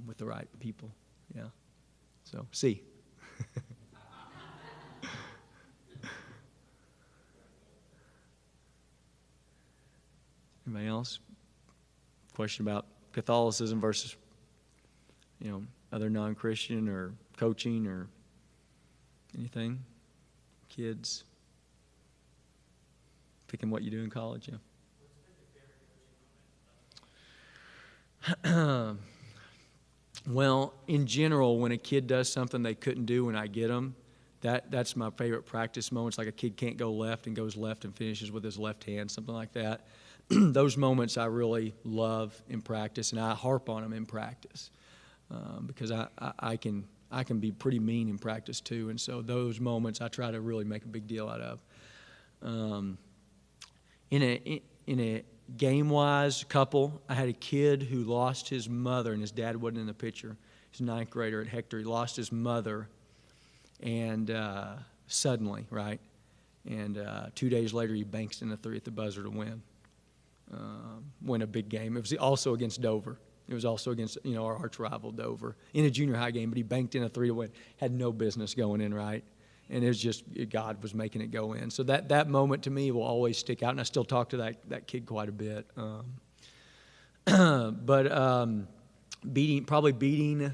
with the right people. Yeah. So, see. Anybody else? Question about Catholicism versus, other non-Christian or coaching or anything? Kids? Picking what you do in college, yeah. What's been your favorite coaching Well, in general, when a kid does something they couldn't do when I get them, that's my favorite practice moments, like a kid can't go left and goes left and finishes with his left hand, something like that. Those moments I really love in practice, and I harp on them in practice because I can be pretty mean in practice too, and so those moments I try to really make a big deal out of. In a game-wise couple, I had a kid who lost his mother, and his dad wasn't in the picture. He's a ninth grader at Hector. He lost his mother, and suddenly, right? And 2 days later, he banks in a three at the buzzer to win a big game. It was also against Dover. It was also against, our arch rival Dover in a junior high game, but he banked in a three to win. Had no business going in, right? And it was just God was making it go in. So that moment to me will always stick out, and I still talk to that kid quite a bit. Beating,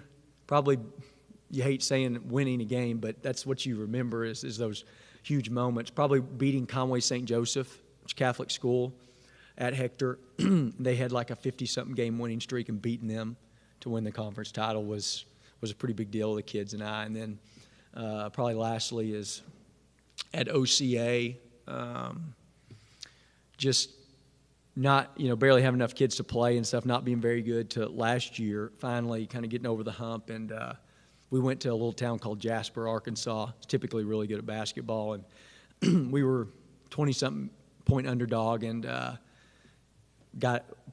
you hate saying winning a game, but that's what you remember is those huge moments. Probably beating Conway St. Joseph, which is a Catholic school, at Hector. They had like a 50-something game winning streak, and beating them to win the conference title was a pretty big deal to the kids and I. And then probably lastly is at OCA, just not, barely have enough kids to play and stuff, not being very good, to last year finally kind of getting over the hump. And we went to a little town called Jasper, Arkansas. It's typically really good at basketball. And we were 20-something point underdog and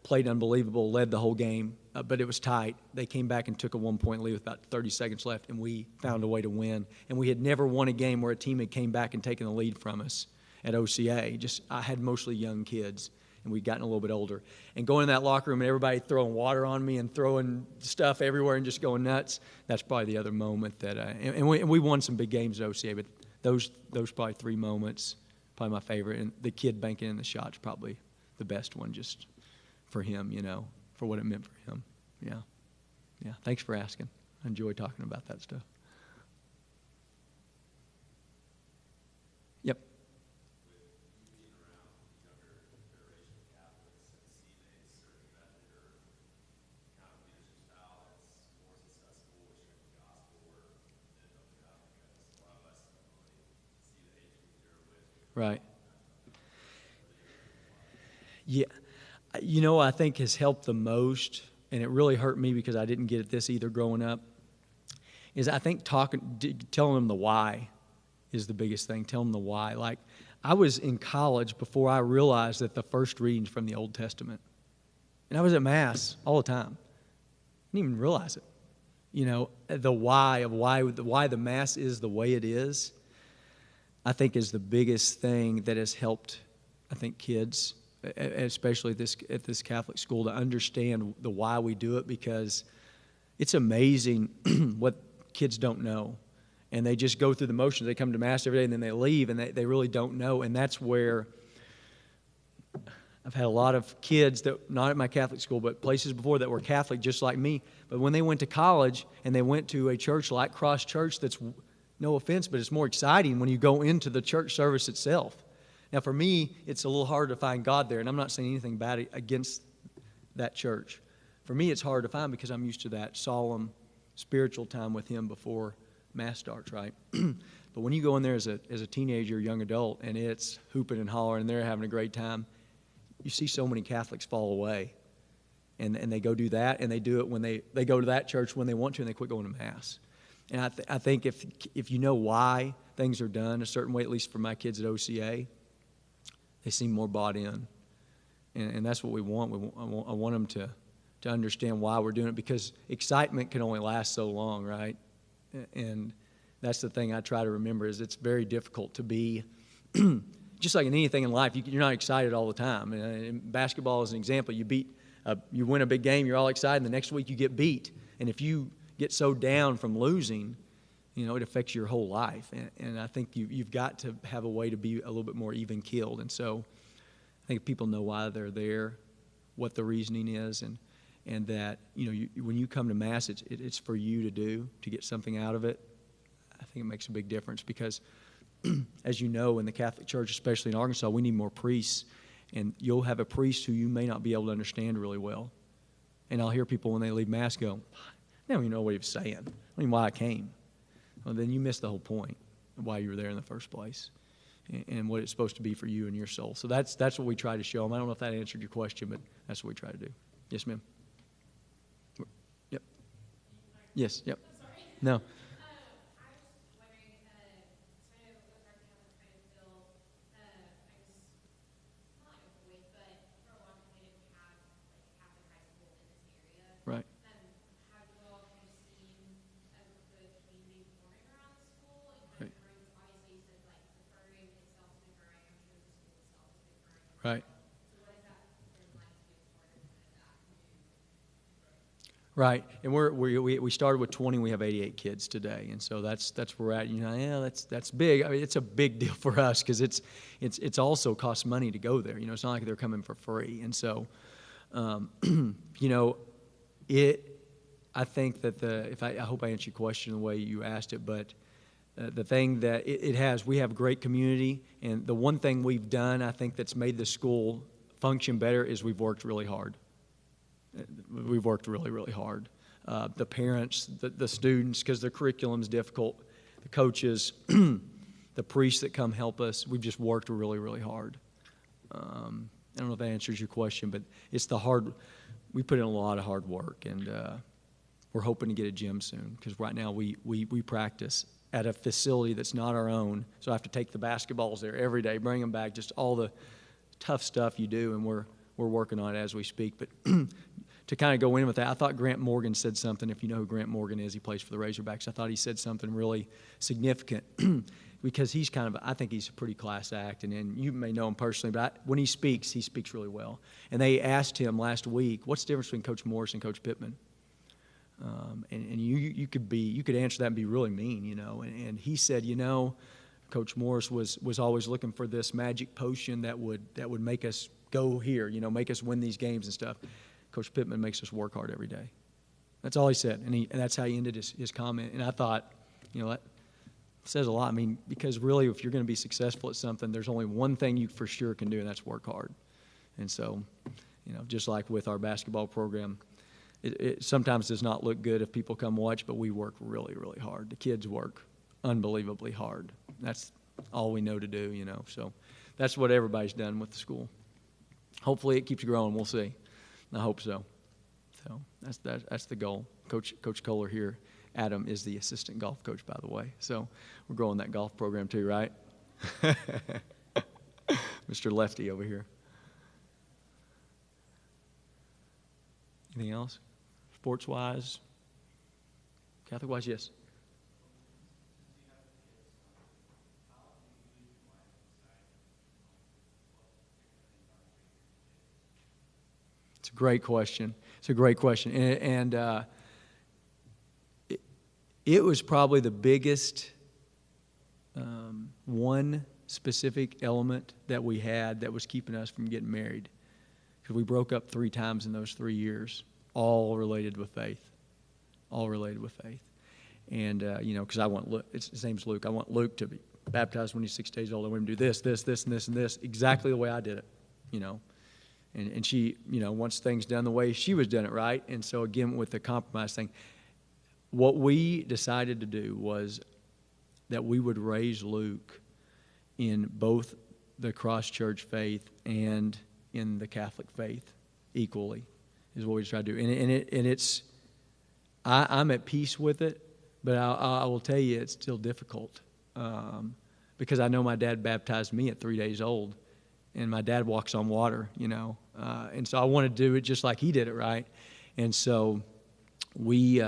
played unbelievable, led the whole game, but it was tight. They came back and took a 1-point lead with about 30 seconds left, and we found a way to win. And we had never won a game where a team had came back and taken the lead from us at OCA. I had mostly young kids, and we'd gotten a little bit older. And going in that locker room and everybody throwing water on me and throwing stuff everywhere and just going nuts, that's probably the other moment that and we won some big games at OCA, but those probably three moments, probably my favorite. And the kid banking in the shot's probably the best one, just for him, for what it meant for him. Yeah. Thanks for asking. I enjoy talking about that stuff. Yep. Right. Yeah. I think has helped the most, and it really hurt me because I didn't get this either growing up, is I think telling them the why is the biggest thing. Tell them the why. Like, I was in college before I realized that the first reading's from the Old Testament. And I was at Mass all the time. I didn't even realize it. The why of why the Mass is the way it is, I think is the biggest thing that has helped, I think, kids, especially at this Catholic school, to understand the why we do it, because it's amazing what kids don't know. And they just go through the motions. They come to Mass every day and then they leave, and they really don't know. And that's where I've had a lot of kids that, not at my Catholic school, but places before, that were Catholic just like me. But when they went to college and they went to a church like Cross Church, that's, no offense, but it's more exciting when you go into the church service itself. Now, for me, it's a little hard to find God there, and I'm not saying anything bad against that church. For me, it's hard to find because I'm used to that solemn spiritual time with Him before Mass starts, right? But when you go in there as a teenager, young adult, and it's hooping and hollering, and they're having a great time, you see so many Catholics fall away, and they go do that, and they do it when they go to that church when they want to, and they quit going to Mass. And I think if you know why things are done a certain way, at least for my kids at OCA, they seem more bought in, and that's what we want. I want them to understand why we're doing it, because excitement can only last so long, right? And that's the thing I try to remember, is it's very difficult to be, just like in anything in life, you're not excited all the time. And basketball is an example. You win a big game, you're all excited, and the next week you get beat. And if you get so down from losing, it affects your whole life. And I think you've got to have a way to be a little bit more even-keeled. And so I think if people know why they're there, what the reasoning is, and that, when you come to Mass, it's for you to do, to get something out of it, I think it makes a big difference. Because, as you know, in the Catholic Church, especially in Arkansas, we need more priests. And you'll have a priest who you may not be able to understand really well. And I'll hear people when they leave Mass go, I don't even know what he was saying. I don't even know why I came. Well, then you missed the whole point of why you were there in the first place and what it's supposed to be for you and your soul. So that's what we try to show them. I don't know if that answered your question, but that's what we try to do. Yes, ma'am. Yep. Yes, yep. No. Right. Right. Right, and we started with 20. We have 88 kids today, and so that's where we're at. You know, yeah, that's big. I mean, it's a big deal for us because it's also costs money to go there. You know, it's not like they're coming for free, and so, you know, I think that I hope I answered your question the way you asked it, but the thing that we have great community, and the one thing we've done, I think, that's made the school function better is we've worked really hard. We've worked really, really hard. The parents, the students, because the curriculum's difficult, the coaches, the priests that come help us, we've just worked really, really hard. I don't know if that answers your question, but it's we put in a lot of hard work, and we're hoping to get a gym soon, because right now we practice at a facility that's not our own, so I have to take the basketballs there every day, bring them back, just all the tough stuff you do, and we're working on it as we speak. But to kind of go in with that, I thought Grant Morgan said something. If you know who Grant Morgan is, he plays for the Razorbacks. I thought he said something really significant because he's I think he's a pretty class act, and you may know him personally, but when he speaks really well. And they asked him last week, what's the difference between Coach Morris and Coach Pittman? And you could answer that and be really mean, you know. And he said, you know, Coach Morris was always looking for this magic potion that would make us go here, you know, make us win these games and stuff. Coach Pittman makes us work hard every day. That's all he said, and that's how he ended his comment. And I thought, you know, that says a lot. I mean, because really, if you're going to be successful at something, there's only one thing you for sure can do, and that's work hard. And so, you know, just like with our basketball program, it sometimes does not look good if people come watch, but we work really, really hard. The kids work unbelievably hard. That's all we know to do, you know. So that's what everybody's done with the school. Hopefully it keeps growing. We'll see. I hope so. So that's the goal. Coach Kohler here, Adam, is the assistant golf coach, by the way. So we're growing that golf program too, right? Mr. Lefty over here. Anything else? Sports-wise? Catholic-wise, yes. It's a great question. It's a great question. And it was probably the biggest one specific element that we had that was keeping us from getting married. Because we broke up 3 times in those 3 years, all related with faith. All related with faith. And, you know, because I want Luke, his name's Luke. I want Luke to be baptized when he's 6 days old. I want him to do this, and this, and this, exactly the way I did it, you know. And she, you know, wants things done the way she was doing it, right? And so, again, with the compromise thing, what we decided to do was that we would raise Luke in both the cross-church faith and in the Catholic faith equally, is what we try to do. And it's, I'm at peace with it, but I will tell you it's still difficult because I know my dad baptized me at 3 days old, and my dad walks on water, you know, and so I want to do it just like he did it, right? And so we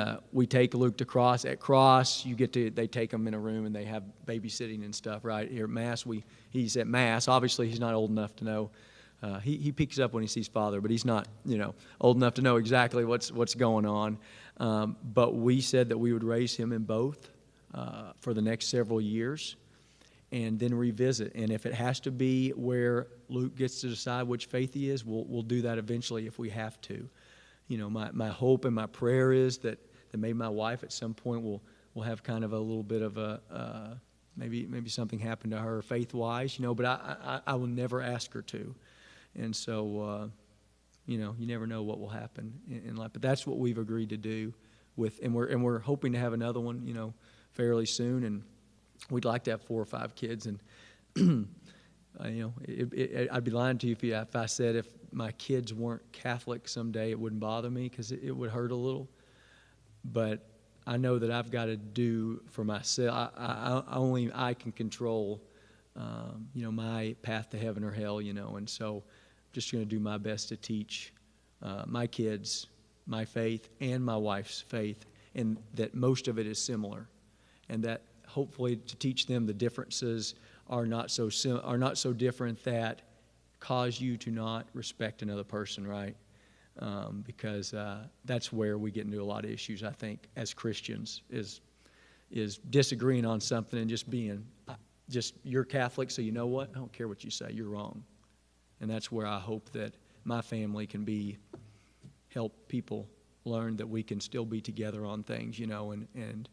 take Luke to Cross. At Cross, they take him in a room and they have babysitting and stuff, right? Here at Mass, he's at Mass. Obviously, he's not old enough to know. He picks up when he sees Father, but he's not, you know, old enough to know exactly what's going on. But we said that we would raise him in both for the next several years, and then revisit. And if it has to be where Luke gets to decide which faith he is, we'll do that eventually if we have to. You know, my hope and my prayer is that maybe my wife at some point will have kind of a little bit of a maybe something happen to her faith-wise, you know. But I will never ask her to. And so, You never know what will happen in life. But that's what we've agreed to do and we're hoping to have another one, fairly soon. And we'd like to have 4 or 5 kids. And I'd be lying to you if I said if my kids weren't Catholic someday, it wouldn't bother me because it would hurt a little. But I know that I've got to do for myself. Only I can control, my path to heaven or hell. And so I'm just going to do my best to teach my kids my faith and my wife's faith, and that most of it is similar, and that hopefully to teach them the differences are not so different that cause you to not respect another person, right? Because that's where we get into a lot of issues, I think, as Christians, is disagreeing on something and just you're Catholic, so you know what? I don't care what you say, you're wrong. And that's where I hope that my family can help people learn that we can still be together on things, and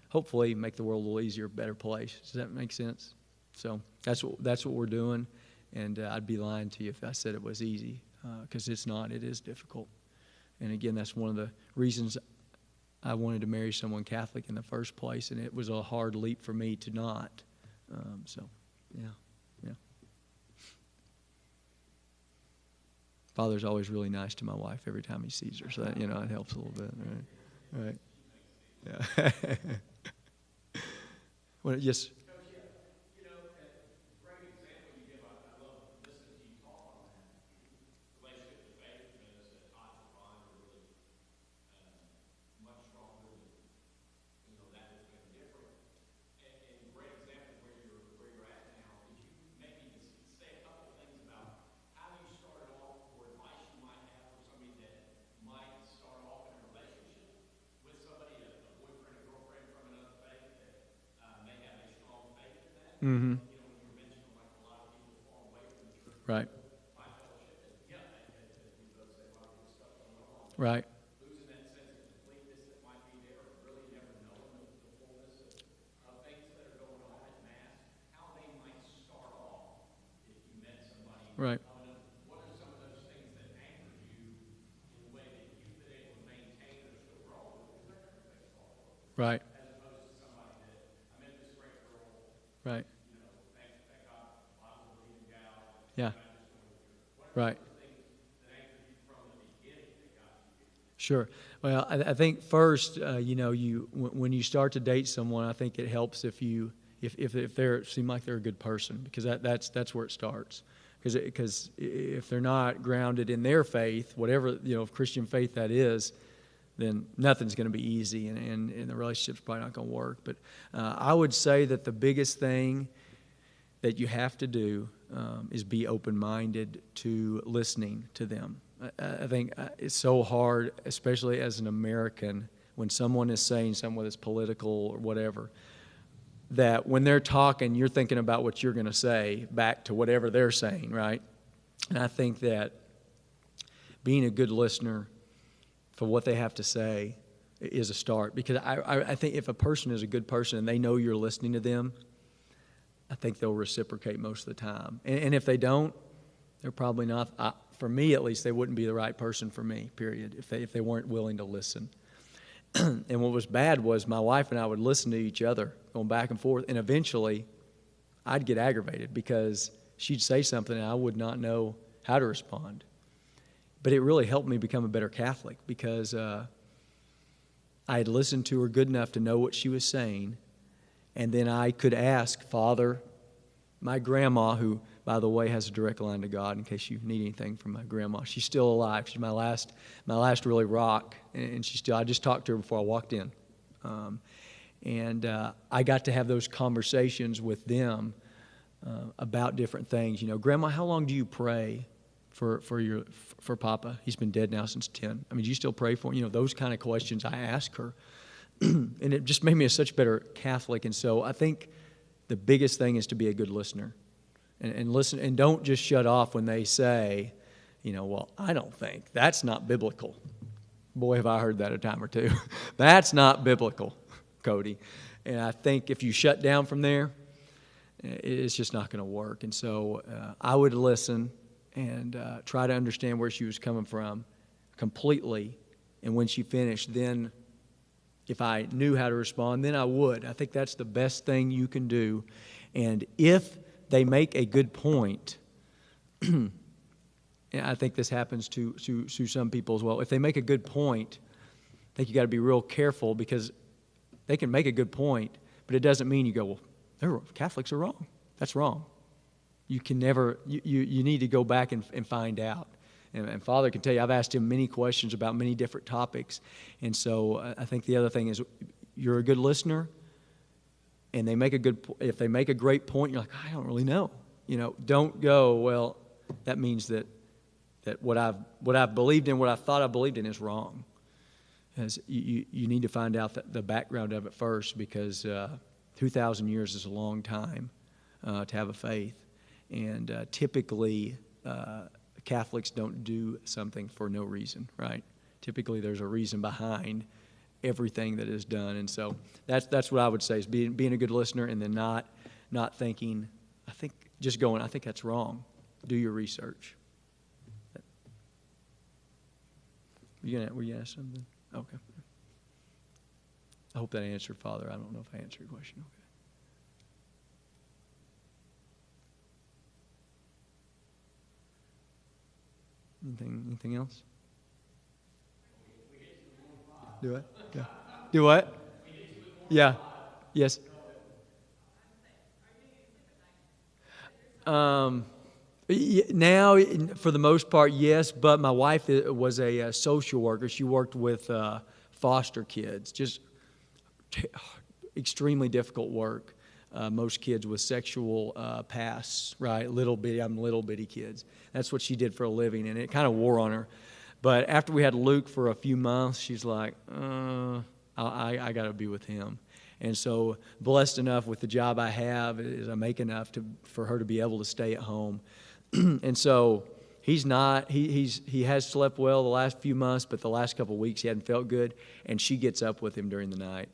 hopefully make the world a little easier, better place. Does that make sense? So that's what we're doing, and I'd be lying to you if I said it was easy, because it's not. It is difficult. And again, that's one of the reasons I wanted to marry someone Catholic in the first place, and it was a hard leap for me to not. Yeah. Father's always really nice to my wife every time he sees her, so that, it helps a little bit, right? Yeah. Well, yes. Mm-hmm. Right. Right. Losing that sense of completeness that might be there, or really never knowing the fullness of things that are going on at Mass, how they might start off if you met somebody. Right. What are some of those things that anchored you in the way that you've been able to maintain or still grow with? Because they're never going to start off. Right. As opposed to somebody that, I met this great girl. Right. Thank God, Bible's a believing gal. Yeah. Right. Sure. Well, I think first, when you start to date someone, I think it helps if they seem like they're a good person, because that's where it starts. Because if they're not grounded in their faith, whatever Christian faith that is, then nothing's going to be easy, and the relationship's probably not going to work. But I would say that the biggest thing that you have to do is be open-minded to listening to them. I think it's so hard, especially as an American, when someone is saying something, whether it's political or whatever, that when they're talking, you're thinking about what you're going to say back to whatever they're saying, right? And I think that being a good listener for what they have to say is a start. Because I think if a person is a good person and they know you're listening to them, I think they'll reciprocate most of the time. And if they don't, they're probably not, for me at least, they wouldn't be the right person for me, period, if they weren't willing to listen. And what was bad was my wife and I would listen to each other, going back and forth, and eventually I'd get aggravated because she'd say something and I would not know how to respond. But it really helped me become a better Catholic, because I had listened to her good enough to know what she was saying, and then I could ask Father, my grandma, who, by the way, has a direct line to God, in case you need anything from my grandma. She's still alive. She's my last really rock, and I just talked to her before I walked in. I got to have those conversations with them about different things. Grandma, how long do you pray for Papa? He's been dead now since 10. I mean, do you still pray for him? Those kind of questions I ask her. And it just made me a such better Catholic. And so I think the biggest thing is to be a good listener. And listen, and don't just shut off when they say, well, I don't think. That's not biblical. Boy, have I heard that a time or two. That's not biblical, Cody. And I think if you shut down from there, it's just not going to work. And so I would listen and try to understand where she was coming from completely. And when she finished, then if I knew how to respond, then I would. I think that's the best thing you can do. And if they make a good point, and I think this happens to some people as well, if they make a good point, I think you got to be real careful, because they can make a good point, but it doesn't mean you go, well, Catholics are wrong. That's wrong. You can never, you need to go back and find out. And Father can tell you, I've asked him many questions about many different topics. And so I think the other thing is, you're a good listener, and if they make a great point, you're like, I don't really know. Don't go, well, that means that what I've believed in, what I thought I believed in is wrong. As you need to find out the background of it first, because 2,000 years is a long time to have a faith. And typically, Catholics don't do something for no reason, right? Typically, there's a reason behind everything that is done. And so that's what I would say, is being a good listener, and then not thinking, I think that's wrong. Do your research. Were you going to ask something? Okay. I hope that answered, Father. I don't know if I answered your question. Okay. Anything else? Do what? Yeah. Do what? Yeah. Yes. Now, for the most part, yes, but my wife was a social worker. She worked with foster kids, just extremely difficult work. Most kids with sexual pasts, right? Little bitty kids. That's what she did for a living, and it kind of wore on her. But after we had Luke for a few months, she's like, I got to be with him. And so, blessed enough with the job I have, is I make enough for her to be able to stay at home. And so he has slept well the last few months, but the last couple of weeks he hadn't felt good, and she gets up with him during the night.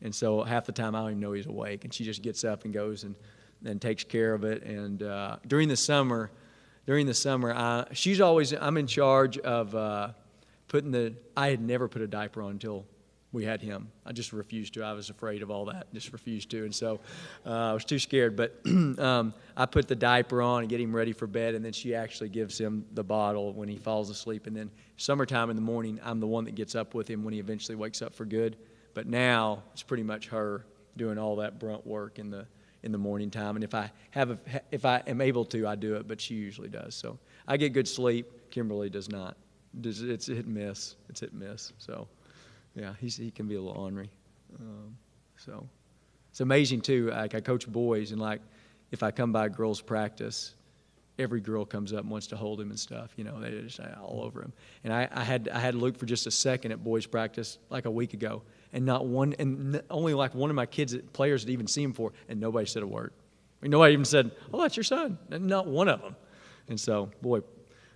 And so half the time I don't even know he's awake, and she just gets up and goes and then takes care of it. And during the summer, I'm in charge of I had never put a diaper on until we had him. I just refused to. I was afraid of all that. Just refused to. And so I was too scared. But I put the diaper on and get him ready for bed, and then she actually gives him the bottle when he falls asleep. And then summertime in the morning, I'm the one that gets up with him when he eventually wakes up for good. But now it's pretty much her doing all that brunt work in the morning time. And if I am able to, I do it, but she usually does. So I get good sleep. Kimberly does not. It's hit and miss. It's hit and miss. So yeah, he can be a little ornery. So it's amazing too. Like, I coach boys, and like, if I come by girls' practice, every girl comes up and wants to hold him and stuff. They're just all over him. And I had Luke for just a second at boys' practice like a week ago, and only like one of my players had even seen him before, and nobody said a word. Nobody even said, "Oh, that's your son." And not one of them. And so,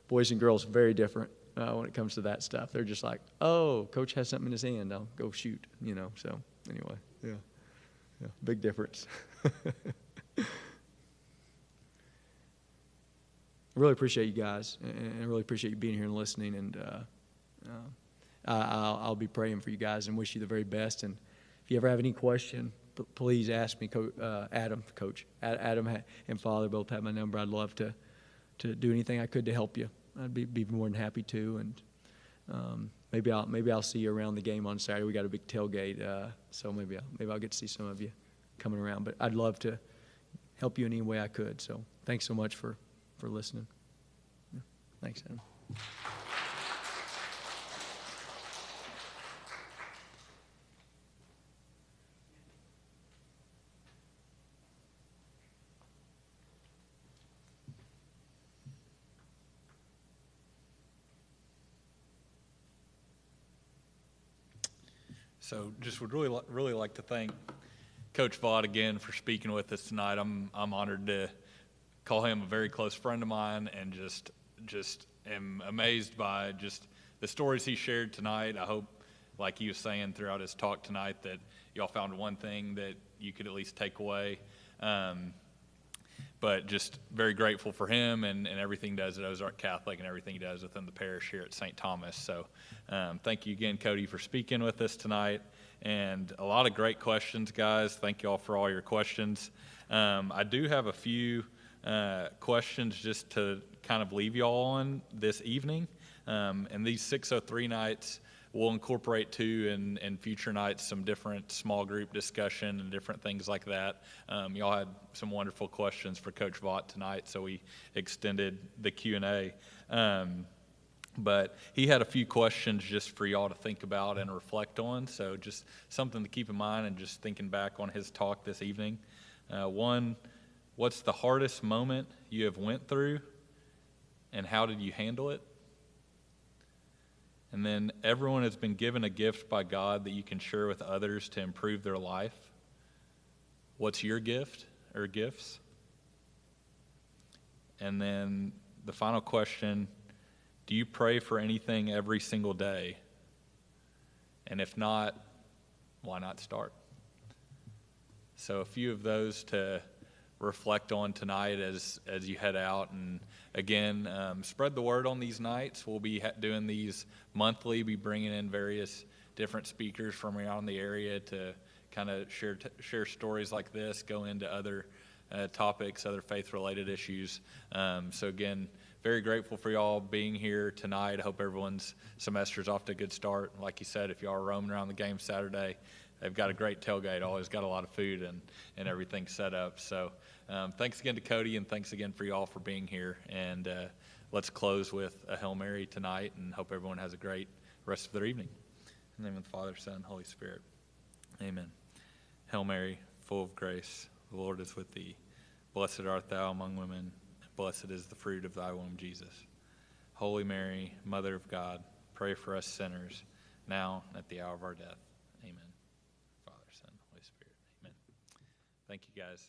boys and girls, very different when it comes to that stuff. They're just like, "Oh, coach has something in his hand. I'll go shoot." So anyway, yeah, big difference. I really appreciate you guys, and I really appreciate you being here and listening. And I'll be praying for you guys and wish you the very best. And if you ever have any question, please ask me, Adam, Coach. Adam and Father both have my number. I'd love to do anything I could to help you. I'd be more than happy to. And maybe I'll see you around the game on Saturday. We got a big tailgate, so maybe I'll get to see some of you coming around. But I'd love to help you in any way I could. So thanks so much for listening. Yeah. Thanks, Adam. So just would really like to thank Coach Vaught again for speaking with us tonight. I'm honored to call him a very close friend of mine, and just am amazed by just the stories he shared tonight. I hope, like he was saying throughout his talk tonight, that y'all found one thing that you could at least take away. But just very grateful for him and everything he does at Ozark Catholic and everything he does within the parish here at St. Thomas. So thank you again, Cody, for speaking with us tonight. And a lot of great questions, guys. Thank you all for all your questions. I do have a few questions just to kind of leave you all on this evening. And these 603 nights, we'll incorporate too in future nights some different small group discussion and different things like that. Y'all had some wonderful questions for Coach Vaught tonight, so we extended the Q&A. But he had a few questions just for y'all to think about and reflect on, so just something to keep in mind and just thinking back on his talk this evening. One, what's the hardest moment you have went through, and how did you handle it? And then everyone has been given a gift by God that you can share with others to improve their life. What's your gift or gifts? And then the final question, do you pray for anything every single day? And if not, why not start? So a few of those to reflect on tonight as you head out. And again, spread the word on these nights. We'll be doing these monthly, be bringing in various different speakers from around the area to kind of share stories like this, go into other topics, other faith-related issues. So again, very grateful for y'all being here tonight. I hope everyone's semester's off to a good start. Like you said, if y'all are roaming around the game Saturday, they've got a great tailgate, always got a lot of food and everything set up. So thanks again to Cody, and thanks again for y'all for being here. And let's close with a Hail Mary tonight, and hope everyone has a great rest of their evening. In the name of the Father, Son, Holy Spirit. Amen. Hail Mary, full of grace, the Lord is with thee. Blessed art thou among women, and blessed is the fruit of thy womb, Jesus. Holy Mary, Mother of God, pray for us sinners, now and at the hour of our death. Amen. Father, Son, Holy Spirit. Amen. Thank you, guys.